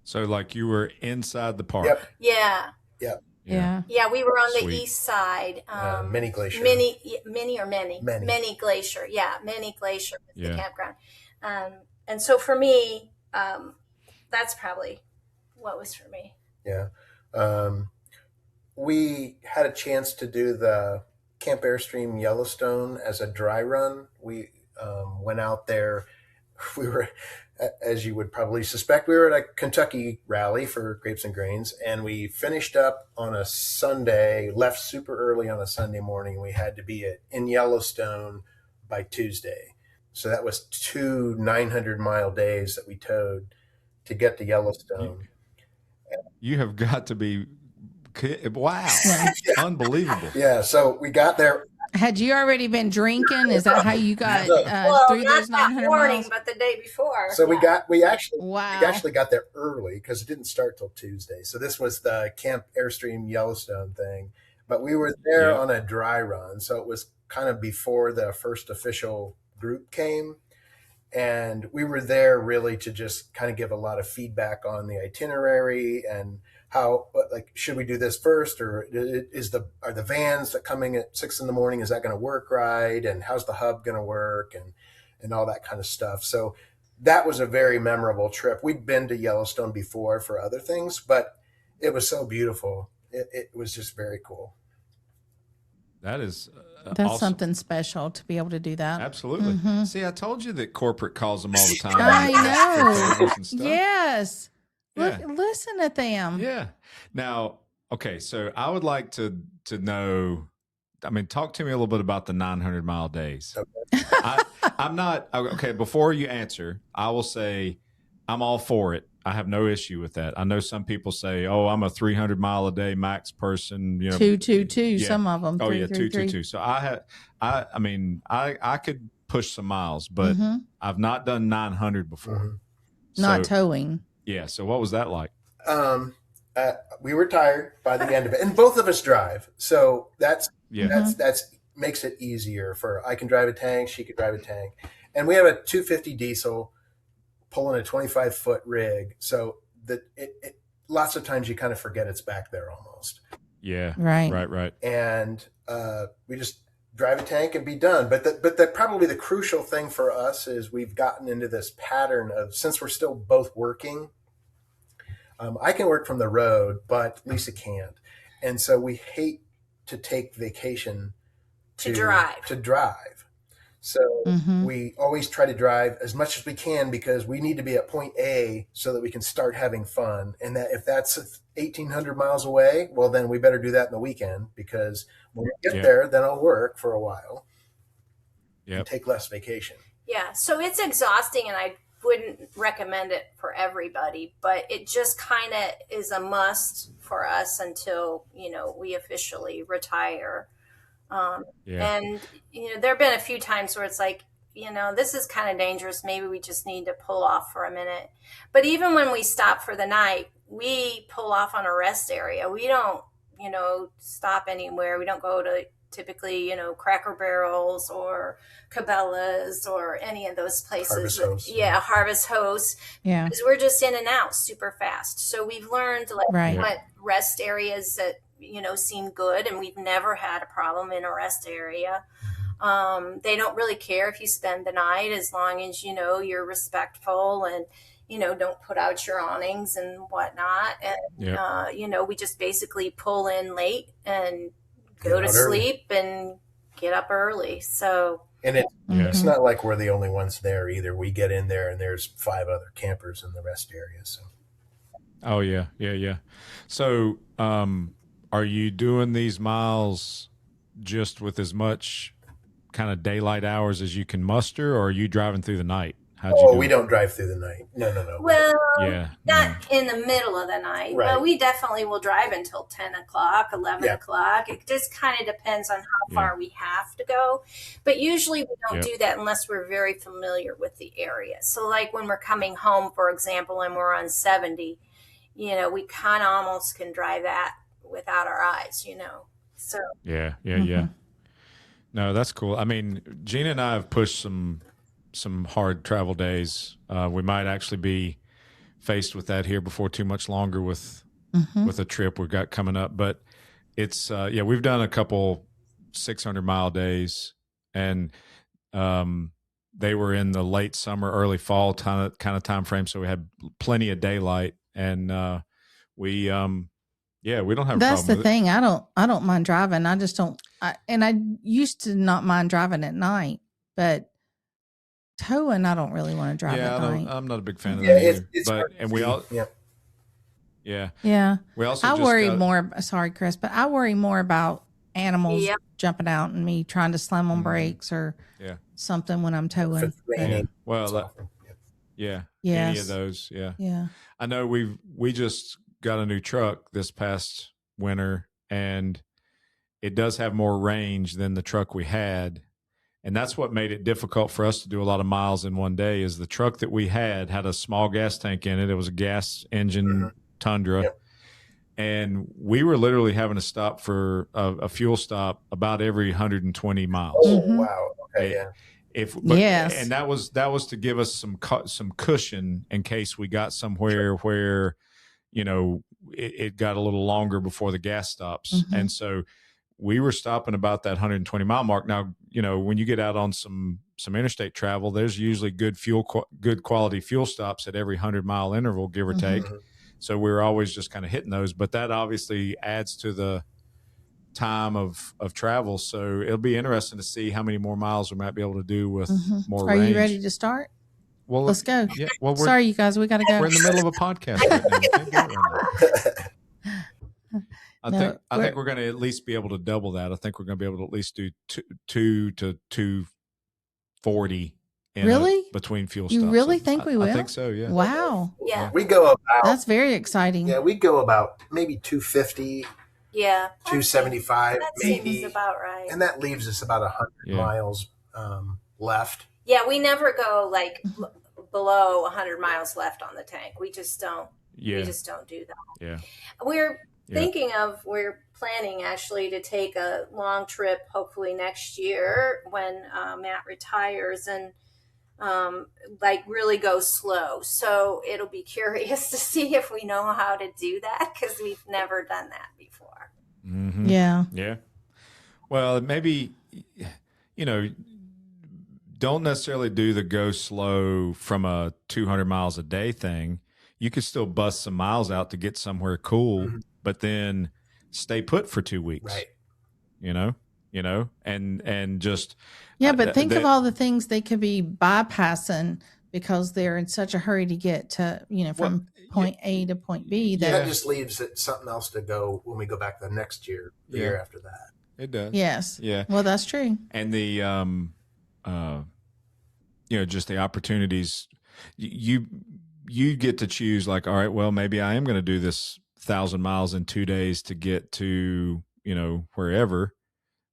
So like you were inside the park. Yep. Yeah. Yep. Yeah. Yeah, we were on the Sweet. east side. Mini Glacier. Mini Glacier. Yeah, Mini Glacier was the campground. And so for me, that's probably what was for me. Yeah. We had a chance to do the Camp Airstream Yellowstone as a dry run. We went out there. We were, as you would probably suspect, we were at a Kentucky rally for Grapes and Grains, and we finished up on a Sunday, left super early on a Sunday morning. We had to be in Yellowstone by Tuesday. So that was 2 900-mile days that we towed to get to Yellowstone. You have got to be, wow, unbelievable. Yeah, so we got there. Had you already been drinking? Is that how you got through those 900 morning, miles? but the day before. So we actually Wow. got there early because it didn't start till Tuesday. So this was the Camp Airstream Yellowstone thing, but we were there on a dry run, so it was kind of before the first official group came, and we were there really to just kind of give a lot of feedback on the itinerary and how, like, should we do this first, or are the vans that coming at 6 a.m, is that going to work right, and how's the hub going to work, and all that kind of stuff. So that was a very memorable trip. We'd been to Yellowstone before for other things, but it was so beautiful. It was just very cool. That is That's awesome. something special to be able to do that. Absolutely. Mhm. See, I told you that corporate calls them all the time. I know. And stuff. Yes. Yeah. Listen at them. Yeah. Now, okay, so I would like to know, I mean, talk to me a little bit about the 900-mile days. I'm not, okay, before you answer, I will say I'm all for it. I have no issue with that. I know some people say, oh, I'm a 300-mile-a-day max person. 222, Yeah. some of them. Oh, 3, yeah, 3, 3. 222. So I could push some miles, but I've not done 900 before. Not So, towing. yeah. So what was that like? We were tired by the end of it, and both of us drive, so that's makes it easier. I can drive a tank, she could drive a tank, and we have a 250 diesel pulling a 25-foot rig, so that it lots of times you kind of forget it's back there almost. Yeah. Right. And we just drive a tank and be done. But probably the crucial thing for us is we've gotten into this pattern of, since we're still both working, I can work from the road, but Lisa can't. And so we hate to take vacation to drive. So Mm-hmm. we always try to drive as much as we can because we need to be at point A so that we can start having fun. And that if that's 1,800 miles away, well, then we better do that in the weekend because when we get there, then I'll work for a while and take less vacation. Yeah, so it's exhausting, and I wouldn't recommend it for everybody, but it just kind of is a must for us until, we officially retire. And, there have been a few times where it's like, this is kind of dangerous. Maybe we just need to pull off for a minute. But even when we stop for the night, we pull off on a rest area. We don't, stop anywhere. We don't go to typically, Cracker Barrels or Cabela's or any of those places. Harvest Host. Yeah. Because we're just in and out super fast. So we've learned what rest areas that, seem good, and we've never had a problem in a rest area. They don't really care if you spend the night as long as, you're respectful and, don't put out your awnings and whatnot. And, we just basically pull in late and go to sleep and get up early. So, and it's not like we're the only ones there either. We get in there and there's 5 other campers in the rest area. So. Oh yeah. So, are you doing these miles just with as much kind of daylight hours as you can muster, or are you driving through the night? We don't drive through the night. No. Well, not in the middle of the night. Right. Well, we definitely will drive until 10 o'clock, 11 o'clock. It just kind of depends on how far we have to go. But usually we don't do that unless we're very familiar with the area. So like when we're coming home, for example, and we're on 70, we kind of almost can drive that without our eyes, So. Yeah. No, that's cool. I mean, Gina and I have pushed some hard travel days. We might actually be faced with that here before too much longer with a trip we've got coming up. But it's we've done a couple 600-mile days, and they were in the late summer, early fall kind of time frame, so we had plenty of daylight, and we don't have a problem. That's the with thing. I don't mind driving. I just don't. I used to not mind driving at night, but towing, I don't really want to drive at night. I'm not a big fan of that either. And we all, yeah. We also, I worry more. Sorry, Chris, but I worry more about animals jumping out and me trying to slam on brakes or something when I'm towing. Well, any of those, yeah. I know we just got a new truck this past winter, and it does have more range than the truck we had. And that's what made it difficult for us to do a lot of miles in one day. Is the truck that we had a small gas tank in it. It was a gas engine Tundra. And we were literally having to stop for a fuel stop about every 120 miles. Oh, wow. Okay, And that was to give us some cushion in case we got somewhere where, it got a little longer before the gas stops. And so we were stopping about that 120 mile mark. Now, when you get out on some interstate travel, there's usually good quality fuel stops at every 100-mile interval, give or take. So we were always just kind of hitting those, but that obviously adds to the time of travel. So it'll be interesting to see how many more miles we might be able to do with more range. Are you ready to start? Well, let's go. Yeah. Well, sorry, you guys, we got to go. We're in the middle of a podcast right now. We can't do it right now. I think we're going to at least be able to double that. I think we're going to be able to at least do 2 to 240 between fuel stops. You really think we will? I think so, yeah. Wow. Yeah. We go about. That's very exciting. Yeah, we go about maybe 250. Yeah. 275 that maybe. Seems about right. And that leaves us about 100 miles left. Yeah, we never go below 100 miles left on the tank. We just don't. Yeah. We just don't do that. Yeah. We're planning actually to take a long trip, hopefully next year when Matt retires, and really go slow. So it'll be curious to see if we know how to do that, because we've never done that before. Mm-hmm. Yeah. Yeah. Well, maybe, don't necessarily do the go slow from a 200 miles a day thing. You could still bust some miles out to get somewhere cool, but then stay put for 2 weeks. Right. and just Yeah, but think of all the things they could be bypassing because they're in such a hurry to get to, from point A to point B. That just leaves it something else to go when we go back the next year, the year after that. It does. Yes. Yeah. Well, that's true. And the, just the opportunities you get to choose, like, all right, well, maybe I am going to do this 1,000 miles in 2 days to get to, wherever,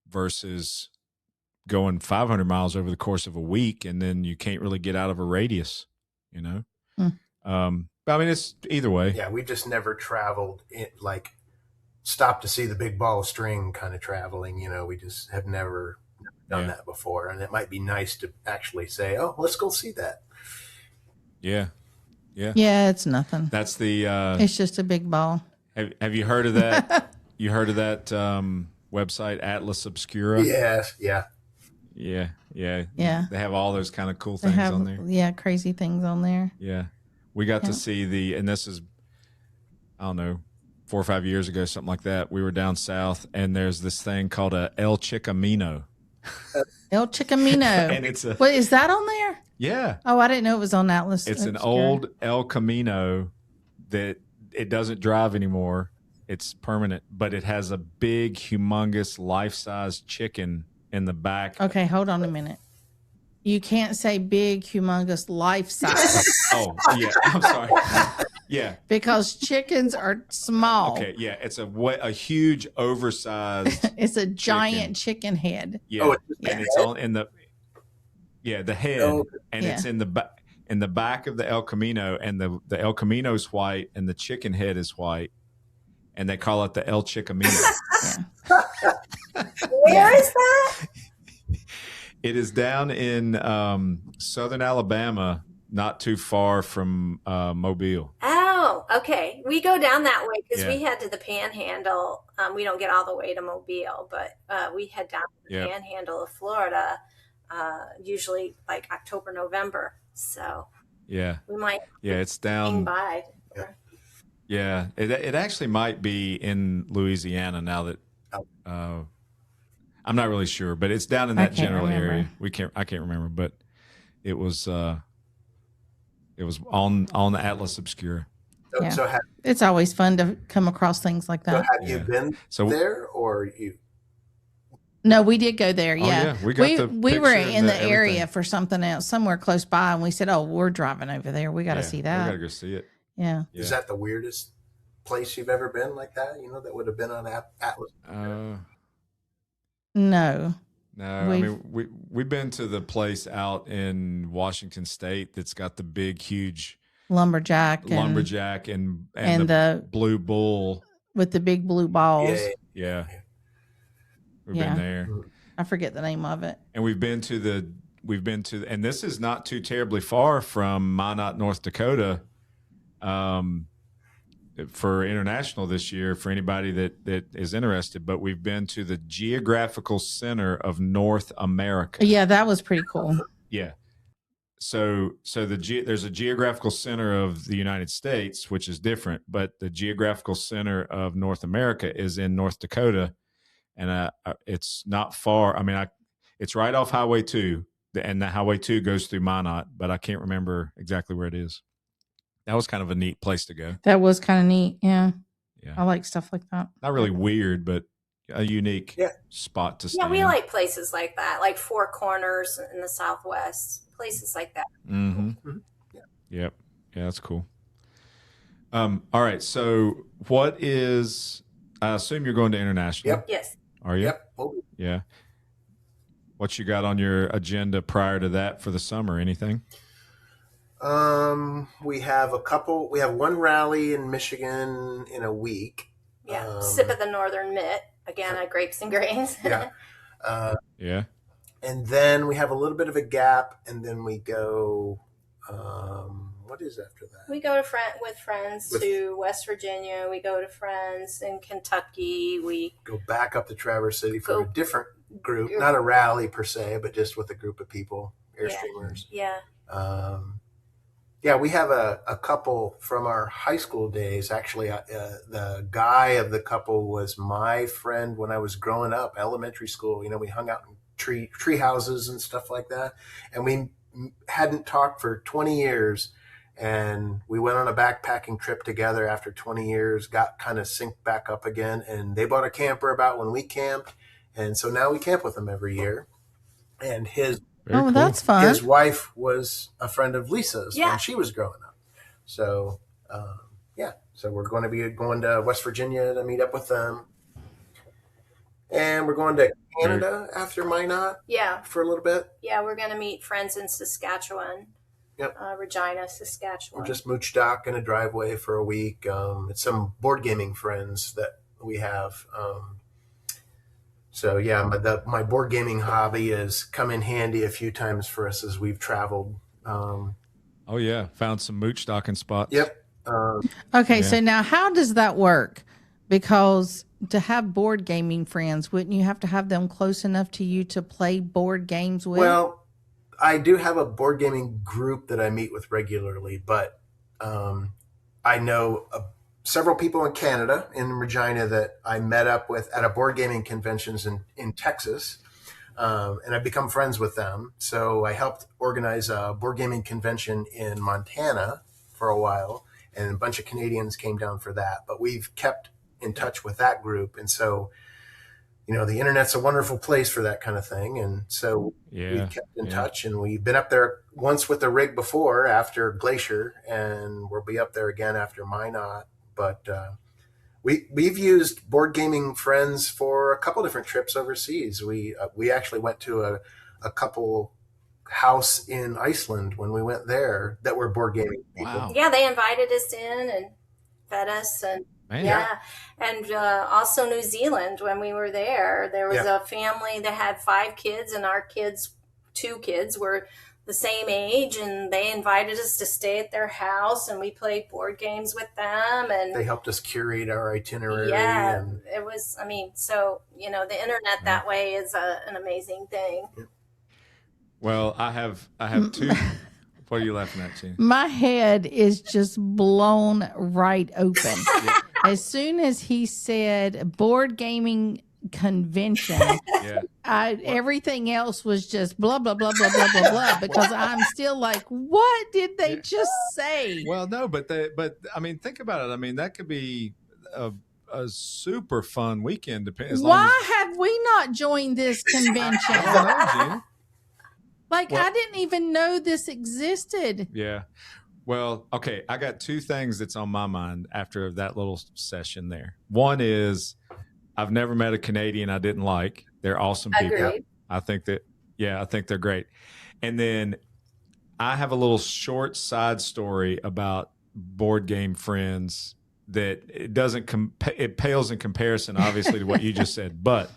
versus going 500 miles over the course of a week. And then you can't really get out of a radius, But I mean, it's either way. Yeah. We just never traveled stop to see the big ball of string kind of traveling. We just have never done that before. And it might be nice to actually say, oh, let's go see that. Yeah. Yeah, it's nothing. That's the it's just a big ball. Have you heard of that? You heard of that website, Atlas Obscura? Yes. Yeah. Yeah. Yeah. They have all those kind of cool things on there. Yeah, crazy things on there. Yeah. We got to see and this is, I don't know, 4 or 5 years ago, something like that. We were down south, and there's this thing called a El Chicamino. El Chicamino. And it's what is that on there? Yeah. Oh, I didn't know it was on Atlas. It's an old El Camino that it doesn't drive anymore. It's permanent, but it has a big, humongous, life-size chicken in the back. Okay, hold on a minute. You can't say big, humongous, life-size. Oh, yeah. I'm sorry. Yeah. Because chickens are small. Okay, yeah. It's a huge, oversized. It's a giant chicken head. Yeah. And it's on in the the head, and it's in the back of the El Camino, and the El Camino's white, and the chicken head is white, and they call it the El Chicamino. Where is that? It is down in southern Alabama, not too far from Mobile. Oh, okay. We go down that way because we head to the Panhandle. We don't get all the way to Mobile, but we head down to the Panhandle of Florida, usually like October, November. So we might it's down by. Yeah, it actually might be in Louisiana now that I'm not really sure, but it's down in that general area. I can't remember, but it was on the Atlas Obscura. Yeah. So it's always fun to come across things like that. So have you been there, or you? No, we did go there. Yeah, we got we were in the area for something else, somewhere close by, and we said, "Oh, we're driving over there. We got to see that. We got to go see it." Yeah. Is that the weirdest place you've ever been like that? That would have been on Atlas. No. I mean, we've been to the place out in Washington State that's got the big, huge lumberjack and the blue bull with the big blue balls. Yeah. We've been there. I forget the name of it. And we've been to and this is not too terribly far from Minot, North Dakota. For international this year, for anybody that is interested, but we've been to the geographical center of North America. Yeah, that was pretty cool. Yeah. So there's a geographical center of the United States, which is different, but the geographical center of North America is in North Dakota, and it's not far. I mean, it's right off Highway 2, and the Highway 2 goes through Minot, but I can't remember exactly where it is. That was kind of a neat place to go. That was kind of neat. Yeah. I like stuff like that. Not really weird, but a unique spot to stay. Yeah, we like places like that, like Four Corners in the Southwest, places like that. Mm-hmm. Yep. Yeah, that's cool. All right. So what is, I assume you're going to international. Yep. Yes. Are you? Yep. Yeah. What you got on your agenda prior to that for the summer? Anything? We have one rally in Michigan in a week. Yeah. Sip of the Northern Mitt again at Grapes and Grains. Yeah. And then we have a little bit of a gap, and then we go, what is after that? We go with friends to West Virginia. We go to friends in Kentucky. We go back up to Traverse City for a different group, not a rally per se, but just with a group of people, Airstreamers. Yeah. Yeah, we have a couple from our high school days. Actually, the guy of the couple was my friend when I was growing up, elementary school. You know, we hung out in tree houses and stuff like that, and we hadn't talked for 20 years. And we went on a backpacking trip together after 20 years, got kind of synced back up again, and they bought a camper about when we camped, and so now we camp with them every year. And Very cool. That's fun. his wife was a friend of Lisa's Yeah. when she was growing up. So, yeah. So we're going to be going to West Virginia to meet up with them. And we're going to Canada after Minot Yeah. for a little bit. Yeah, we're going to meet friends in Saskatchewan. Yep. Regina, Saskatchewan. We're just mooch dock in a driveway for a week. It's some board gaming friends that we have. So yeah, my board gaming hobby has come in handy a few times for us as we've traveled. Oh yeah, found some mooch docking spots. Yep. Okay, Yeah. so now how does that work? Because to have board gaming friends, wouldn't you have to have them close enough to you to play board games with? Well, I do have a board gaming group that I meet with regularly, but I know several people in Canada, in Regina, that I met up with at a board gaming conventions in Texas, and I've become friends with them. So I helped organize a board gaming convention in Montana for a while, and a bunch of Canadians came down for that. But we've kept in touch with that group, and so you know, the internet's a wonderful place for that kind of thing. And so we kept in touch, and we've been up there once with the rig before after Glacier, and we'll be up there again after Minot. But we've used board gaming friends for a couple different trips overseas. We actually went to a couple house in Iceland when we went there that were board gaming people. Wow. Yeah, they invited us in and fed us, and Man. yeah, and also New Zealand when we were there. There was a family that had 5 kids, and our kids, 2 kids, were the same age, and they invited us to stay at their house, and we played board games with them, and They helped us curate our itinerary. yeah, And it was. I mean, so you know, the internet that way is an amazing thing. Well, I have 2. What are you laughing at, Gina? My head is just blown right open. As soon as he said board gaming convention, Yeah. everything else was just blah, blah, blah, blah, blah, blah, blah, because I'm still like, what did they just say? Well, no, but I mean, think about it. I mean, that could be a super fun weekend. Depends. Why have we not joined this convention? I don't know, Gina. Like, Well- I didn't even know this existed. Yeah. Well, okay. I got 2 things that's on my mind after that little session there. One is I've never met a Canadian I didn't like. They're awesome people. Agreed. I think they're great. And then I have a little short side story about board game friends that it doesn't it pales in comparison, obviously, to what you just said. But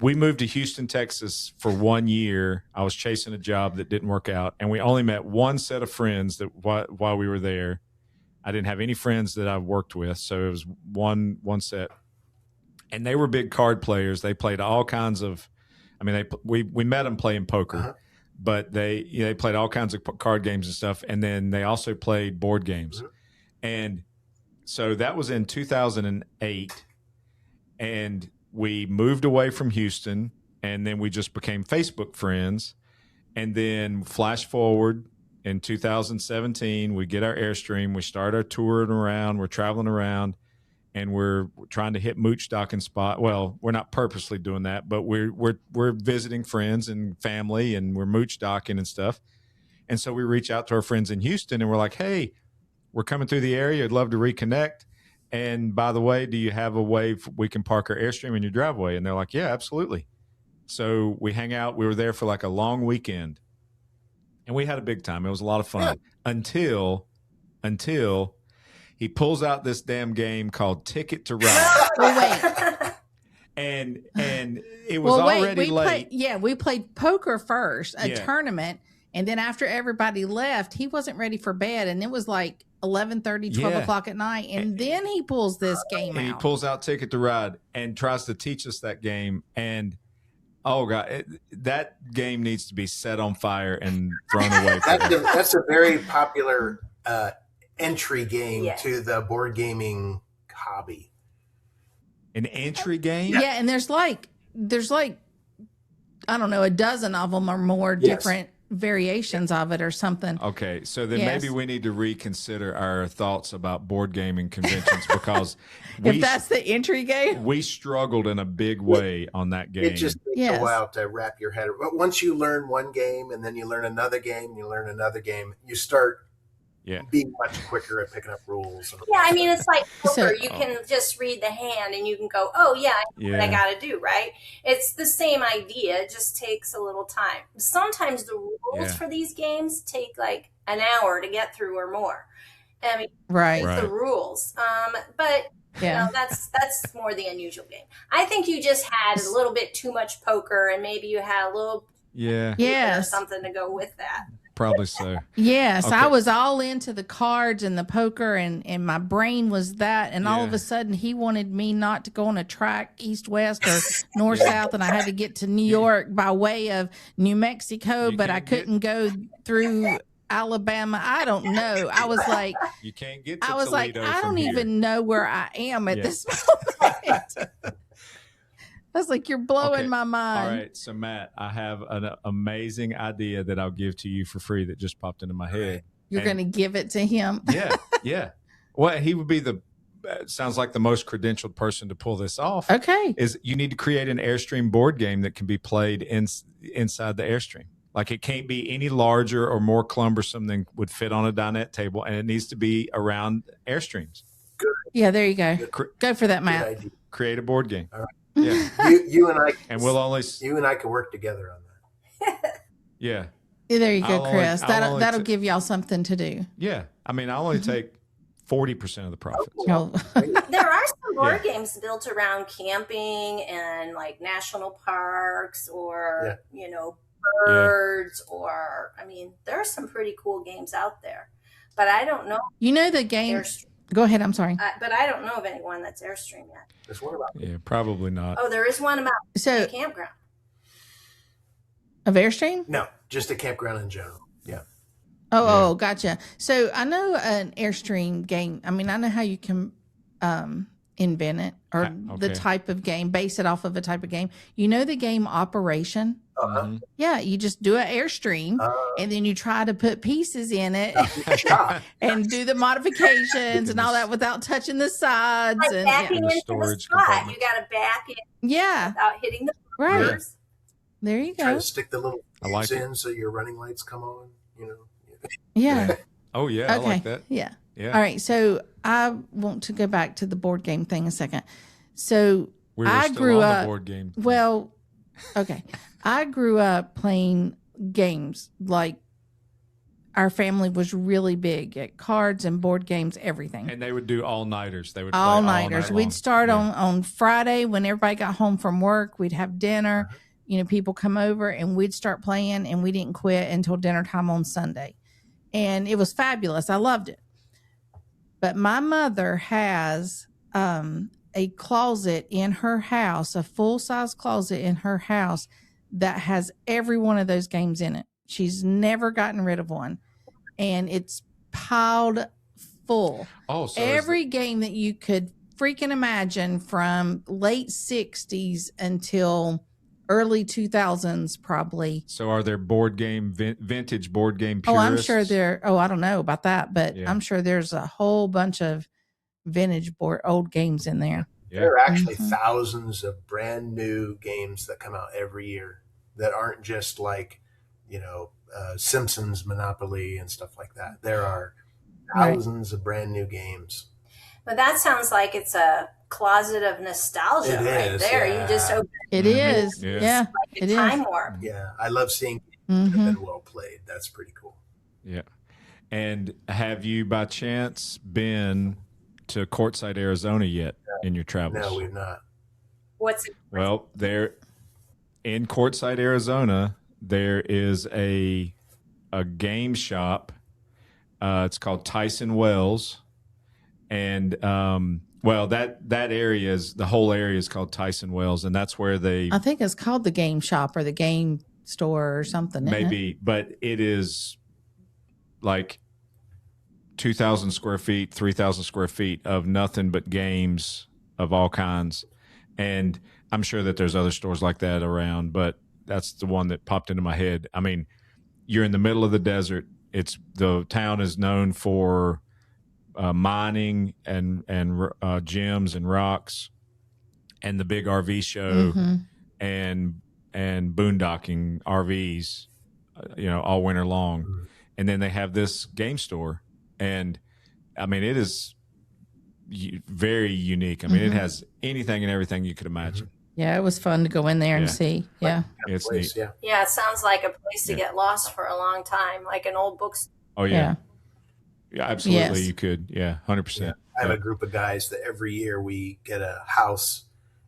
we moved to Houston, Texas for 1 year. I was chasing a job that didn't work out, and we only met one set of friends that while we were there. I didn't have any friends that I worked with, so it was one set. And they were big card players. They played all kinds of. I mean, we met them playing poker, but they played all kinds of card games and stuff. And then they also played board games, and so that was in 2008, and we moved away from Houston, and then we just became Facebook friends. And then flash forward in 2017, we get our Airstream. We start our touring around. We're traveling around, and we're trying to hit mooch docking spot. Well, we're not purposely doing that, but we're visiting friends and family, and we're mooch docking and stuff. And so we reach out to our friends in Houston, and we're like, hey, we're coming through the area. I'd love to reconnect. And by the way, do you have a way we can park our Airstream in your driveway? And they're like, yeah, absolutely. So we hang out. We were there for like a long weekend, and we had a big time. It was a lot of fun until he pulls out this damn game called Ticket to Ride. Oh, wait. And it was already late. We played poker first, a tournament. And then after everybody left, he wasn't ready for bed. And it was like 11:30, 12 o'clock at night. And then he pulls this game out. He pulls out Ticket to Ride and tries to teach us that game. And Oh God, that game needs to be set on fire and thrown away. That's a very popular entry game Yes. to the board gaming hobby. An entry game? Yeah, and there's like I don't know, a dozen of them or more different variations of it or something. Okay, so then Yes. maybe we need to reconsider our thoughts about board gaming conventions because If that's the entry game, we struggled in a big way on that game. It just takes Yes. a while to wrap your head. But once you learn one game and then you learn another game, you learn another game, you start being much quicker at picking up rules. Yeah, I mean, it's like poker. So- You can just read the hand and you can go, oh, yeah, I know what I got to do, right? It's the same idea. It just takes a little time. Sometimes the rules for these games take like an hour to get through or more. I mean, right? it's the rules. But you know, that's more the unusual game. I think you just had a little bit too much poker and maybe you had a little or something to go with that. Probably so. Yes, Okay. I was all into the cards and the poker, and my brain was that. And all of Yeah. a sudden, he wanted me not to go on a track east west or north south, and I had to get to New York by way of New Mexico, but I couldn't go through Alabama. I don't know. I was like, you can't get to I was like, Toledo I from don't here. even know where I am at this moment. I was like, you're blowing my mind. All right, so Matt, I have an amazing idea that I'll give to you for free that just popped into my head. You're going to give it to him? Yeah. Well, he would be sounds like the most credentialed person to pull this off. Okay. Is you need to create an Airstream board game that can be played inside the Airstream. Like it can't be any larger or more cumbersome than would fit on a dinette table, and it needs to be around Airstreams. Good. Yeah, there you go. Go for that, Matt. Create a board game. All right. Yeah. you and I and we'll only you and I can work together on that. Yeah. There you go, Chris. I'll That'll give y'all something to do. Yeah. I mean, I'll only take 40% of the profits. Oh. There are some board games built around camping and like national parks or, you know, birds or, I mean, there are some pretty cool games out there. But I don't know. You know the game. Go ahead. I'm sorry. But I don't know of anyone that's Airstream yet. There's one about probably not. Oh, there is one about a campground. Of Airstream? No, just a campground in general. Yeah. Oh, gotcha. So I know an Airstream game. I mean, I know how you can invent it or the type of game, base it off of a type of game. You know the game Operation? Yeah, you just do an Airstream and then you try to put pieces in it and do the modifications and all that without touching the sides. Like and backing into the spot. You got to back it without hitting the bumpers. There you go. Try to stick the little like in so your running lights come on, you know. Yeah. Oh, yeah. I like that. Yeah. All right. So I want to go back to the board game thing a second. So I grew up. The board game. Well, okay. I grew up playing games. Like our family was really big at cards and board games, everything. And they would do all-nighters. They would play all-nighters. All We'd start on Friday when everybody got home from work. We'd have dinner. You know, people come over and we'd start playing, and we didn't quit until dinner time on Sunday. And it was fabulous. I loved it. But my mother has a closet in her house, a full-size closet in her house that has every one of those games in it. She's never gotten rid of one. And it's piled full. Oh, so every game that you could freaking imagine from late 60s until early 2000s probably. So are there board game vintage board game purists? Oh, I'm sure there. Oh, I don't know about that, but I'm sure there's a whole bunch of vintage old games in there. Yeah. There are actually thousands of brand new games that come out every year that aren't just like, you know, Simpsons Monopoly and stuff like that. There are thousands of brand new games. But that sounds like it's a closet of nostalgia right there. Yeah. You just open it. Is. Yeah. Like it is. Time warp. Yeah. I love seeing games that have been well played. That's pretty cool. Yeah. And have you by chance been to Quartzsite, Arizona yet in your travels? No, we've not. What's it? Well, there in Quartzsite, Arizona, there is a game shop. It's called Tyson Wells. And well, Well, that area is the whole area is called Tyson Wells, and that's where they I think it's called the game shop or the game store or something. isn't it? maybe, but it is like 2,000 square feet, 3,000 square feet of nothing but games of all kinds. And I'm sure that there's other stores like that around, but that's the one that popped into my head. I mean, you're in the middle of the desert. The town is known for mining and gems and rocks, and the big RV show and boondocking RVs, all winter long. And then they have this game store, and I mean, it is very unique. I mean, it has anything and everything you could imagine. Yeah, it was fun to go in there and see. Yeah. It's Place, neat. yeah. Yeah, it sounds like a place to get lost for a long time, like an old bookstore. Oh yeah. Yeah, absolutely. Yes. You could. Yeah, 100%. Yeah. I have a group of guys that every year we get a house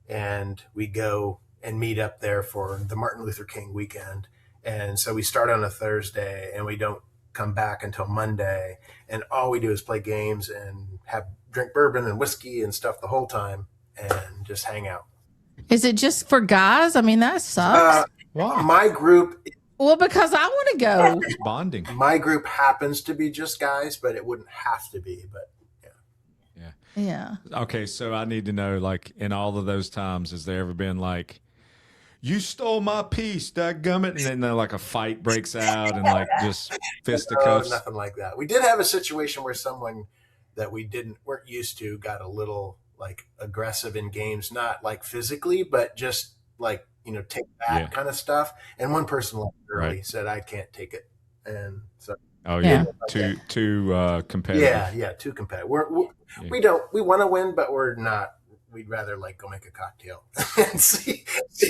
and we go and meet up there for the Martin Luther King weekend. And so we start on a Thursday and we don't come back until Monday. And all we do is play games and drink bourbon and whiskey and stuff the whole time and just hang out. Is it just for guys? I mean, that sucks. Wow. My group, Well, because I want to go. It's bonding. my group happens to be just guys, but it wouldn't have to be. But Yeah. Okay, so I need to know, like, in all of those times, has there ever been like, you stole my piece, dadgummit, and then like a fight breaks out and like just fisticuffs? nothing like that. We did have a situation where someone that we weren't used to got a little like aggressive in games, not like physically, but just like, take that kind of stuff. And one person left early, said, I can't take it. And so, Oh yeah, too competitive. yeah, too competitive. We want to win, but we're not. We'd rather like go make a cocktail and see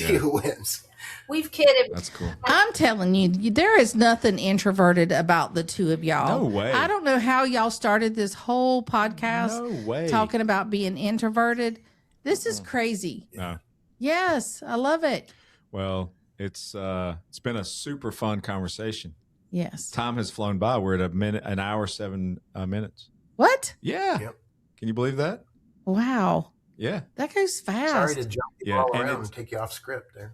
who wins. We've kidded. That's cool. I'm telling you, there is nothing introverted about the two of y'all. No way. I don't know how y'all started this whole podcast No way. talking about being introverted. This is crazy. No. Yes, I love it. Well, it's been a super fun conversation. Yes. Time has flown by. We're at an hour 7 minutes. What? Yeah. Yep. Can you believe that? Wow. Yeah. That goes fast. Sorry to jump you all and around it's- and take you off script there.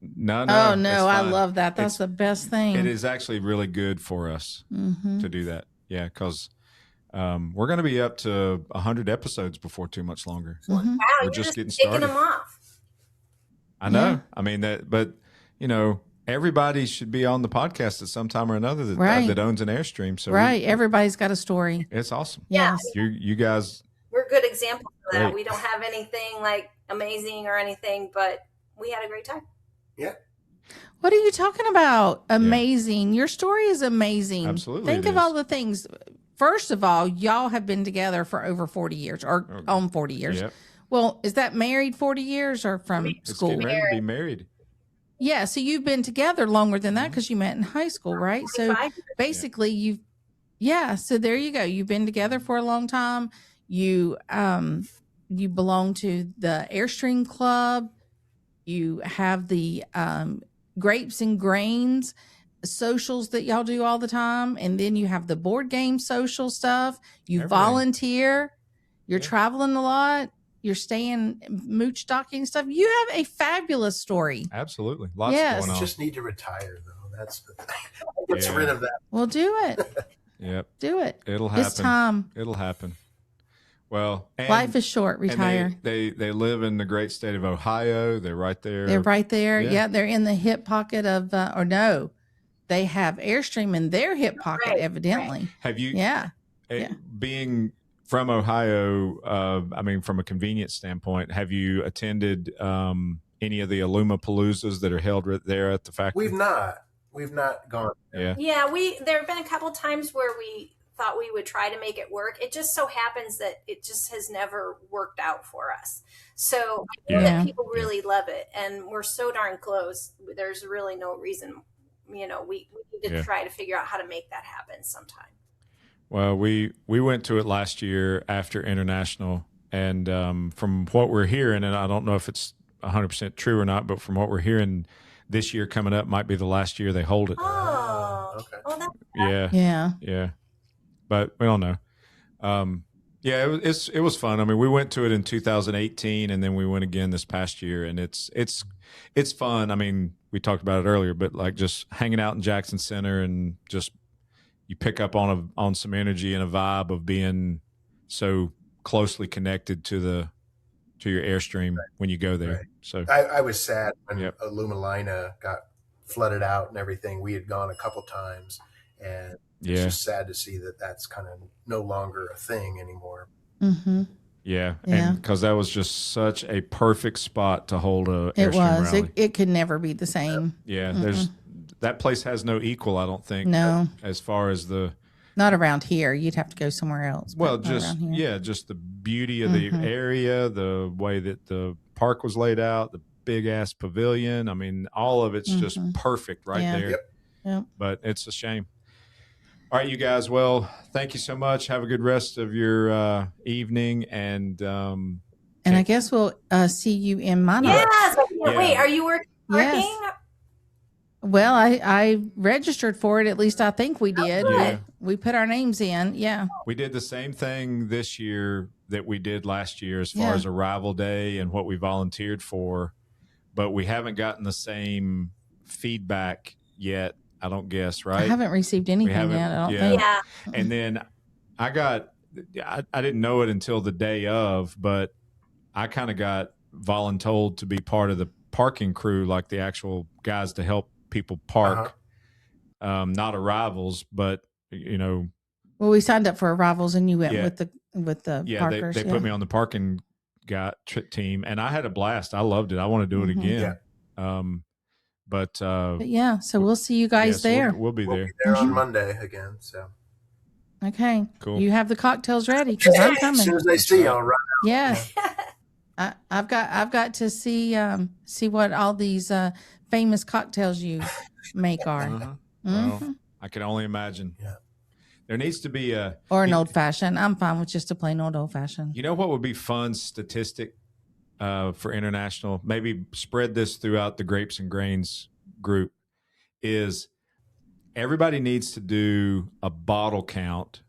No. Oh, no. it's I fine. love that. That's the best thing. It is actually really good for us to do that. Yeah, because we're going to be up to 100 episodes before too much longer. Wow, We're you're just getting taking started. them off. I know. Yeah. I mean but everybody should be on the podcast at some time or another that owns an Airstream. So Right. Everybody's got a story. it's awesome. Yeah. Yes. You guys. We're good examples of that. Great. We don't have anything like amazing or anything, but we had a great time. Yeah. What are you talking about? Amazing. Your story is amazing. Absolutely Think it of is. all the things. First of all, y'all have been together for over 40 years or on 40 years. Yep. Well, is that married 40 years or from It's school? getting ready to be married. Yeah. So you've been together longer than that because you met in high school, right? So 45 years. basically so there you go. You've been together for a long time. You belong to the Airstream Club. You have the Grapes and Grains socials that y'all do all the time. And then you have the board game social stuff. You Everything. volunteer. You're Yeah. traveling a lot. You're staying mooch stocking stuff. You have a fabulous story. Absolutely. Lots Yes. going on. Just need to retire though. That's the thing. Get Yeah. rid of that. Well, do it. Yep. Do it. It'll happen. It's time. It'll happen. Well, and, Life is short. and Retire. They live in the great state of Ohio. They're right there. They're right there. Yeah. Yeah, they're in the hip pocket of, or no, they have Airstream in their hip pocket, Right, evidently. Have you? Yeah. Being from Ohio, I mean, from a convenience standpoint, have you attended any of the Alumapaloozas that are held right there at the factory? We've not gone. Yeah. Yeah, there have been a couple times where we thought we would try to make it work. It just so happens that it just has never worked out for us. So I know Yeah. that people really love it, and we're so darn close. There's really no reason, we need to try to figure out how to make that happen sometime. Well, we went to it last year after International, and from what we're hearing, and I don't know if it's 100% true or not, but from what we're hearing, this year coming up might be the last year they hold it. Oh, Okay. oh, that's Yeah, Yeah. yeah, but we don't know. Yeah, it was fun. I mean, we went to it in 2018, and then we went again this past year, and it's fun. I mean, we talked about it earlier, but like just hanging out in Jackson Center and just you pick up on some energy and a vibe of being so closely connected to your Airstream when you go there. Right. So I was sad when Illuminina got flooded out and everything. We had gone a couple times, and it's just sad to see that that's kind of no longer a thing anymore. Mm-hmm. Yeah, and because that was just such a perfect spot to hold a It Airstream was. rally. It could never be the same. Yeah, that place has no equal, I don't think. No, as far as the not around here. You'd have to go somewhere else. Well, just the beauty of the area, the way that the park was laid out, the big ass pavilion. I mean, all of it's just perfect there. Yep. But it's a shame. All right, you guys. Well, thank you so much. Have a good rest of your evening, and I guess we'll see you in Minot. Yes. Wait, are you working? Yes. Well, I registered for it. At least I think we did. Yeah. We put our names in. Yeah. We did the same thing this year that we did last year as far as arrival day and what we volunteered for, but we haven't gotten the same feedback yet. I don't guess, right? I haven't received anything yet. I don't think. Yeah. And then I didn't know it until the day of, but I kind of got voluntold to be part of the parking crew, like the actual guys to help people park, not arrivals, but Well, we signed up for arrivals, and you went with the parkers. They put me on the parking team, and I had a blast. I loved it. I want to do it again. Yeah. But so we'll see you guys there. We'll be there. We'll be there on Monday again. So okay, cool. You have the cocktails ready because I'm coming. As soon as I see you, I'll run out. Yes, I've got to see what all these famous cocktails you make are. Well, I can only imagine. Yeah. There needs to be an old fashioned. I'm fine with just a plain old fashioned. You know what would be fun statistic for international? Maybe spread this throughout the Grapes and Grains group. Is everybody needs to do a bottle count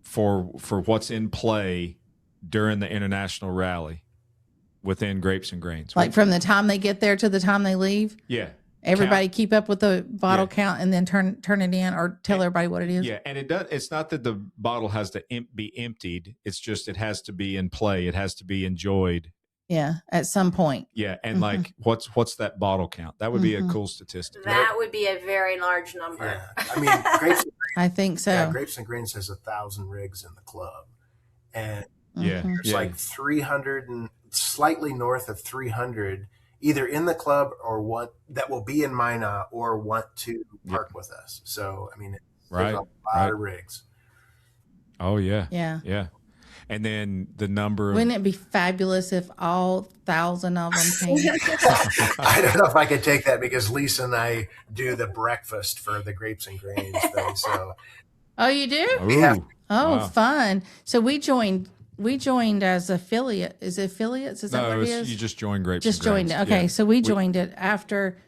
for what's in play during the international rally within Grapes and Grains, like from the time they get there to the time they leave. Yeah. Everybody keep up with the bottle count and then turn it in or tell everybody what it is. Yeah, and it's not that the bottle has to be emptied. It's just it has to be in play. It has to be enjoyed. Yeah, at some point. Yeah, and like what's that bottle count? That would be a cool statistic. That would be a very large number. Yeah. I mean, Grapes and Grains, I think so. Yeah, Grapes and Grains has 1,000 rigs in the club, and there's like 300 and slightly north of 300 either in the club or one that will be in Minot or want to park with us. So, I mean, there's a lot of rigs. Oh, yeah. Yeah. Yeah. And then the number of... Wouldn't it be fabulous if all 1,000 of them came? I don't know if I could take that because Lisa and I do the breakfast for the Grapes and Grains thing. So. Oh, you do? Yeah. Oh, wow. Fun. So we joined as affiliate. Is it affiliates? Is that what it is? You just joined Grapes. Just joined it. Okay, so we joined it after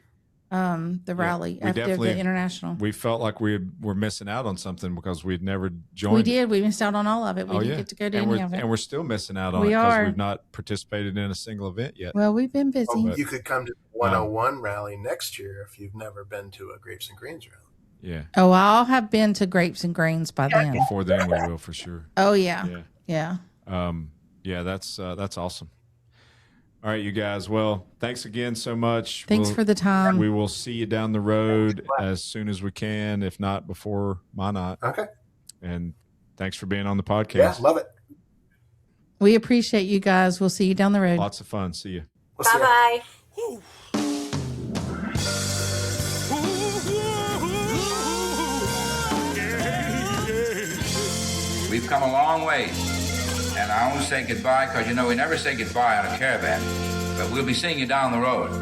the rally, after the international. We felt like we were missing out on something because we'd never joined. We did. We missed out on all of it. We didn't get to go to any of it. And we're still missing out on it because we've not participated in a single event yet. Well, we've been busy. Well, you could come to the 101 rally next year if you've never been to a Grapes and Grains rally. Yeah. Oh, I'll have been to Grapes and Grains by then. Before then, we will for sure. Oh, yeah. Yeah. Yeah, that's awesome. All right, you guys. Well, thanks again so much. Thanks for the time. We will see you down the road as soon as we can, if not before Minot. Okay. And thanks for being on the podcast. Yeah, love it. We appreciate you guys. We'll see you down the road. Lots of fun. See you. Bye-bye. We've come a long way. And I only say goodbye because, we never say goodbye on a caravan. But we'll be seeing you down the road.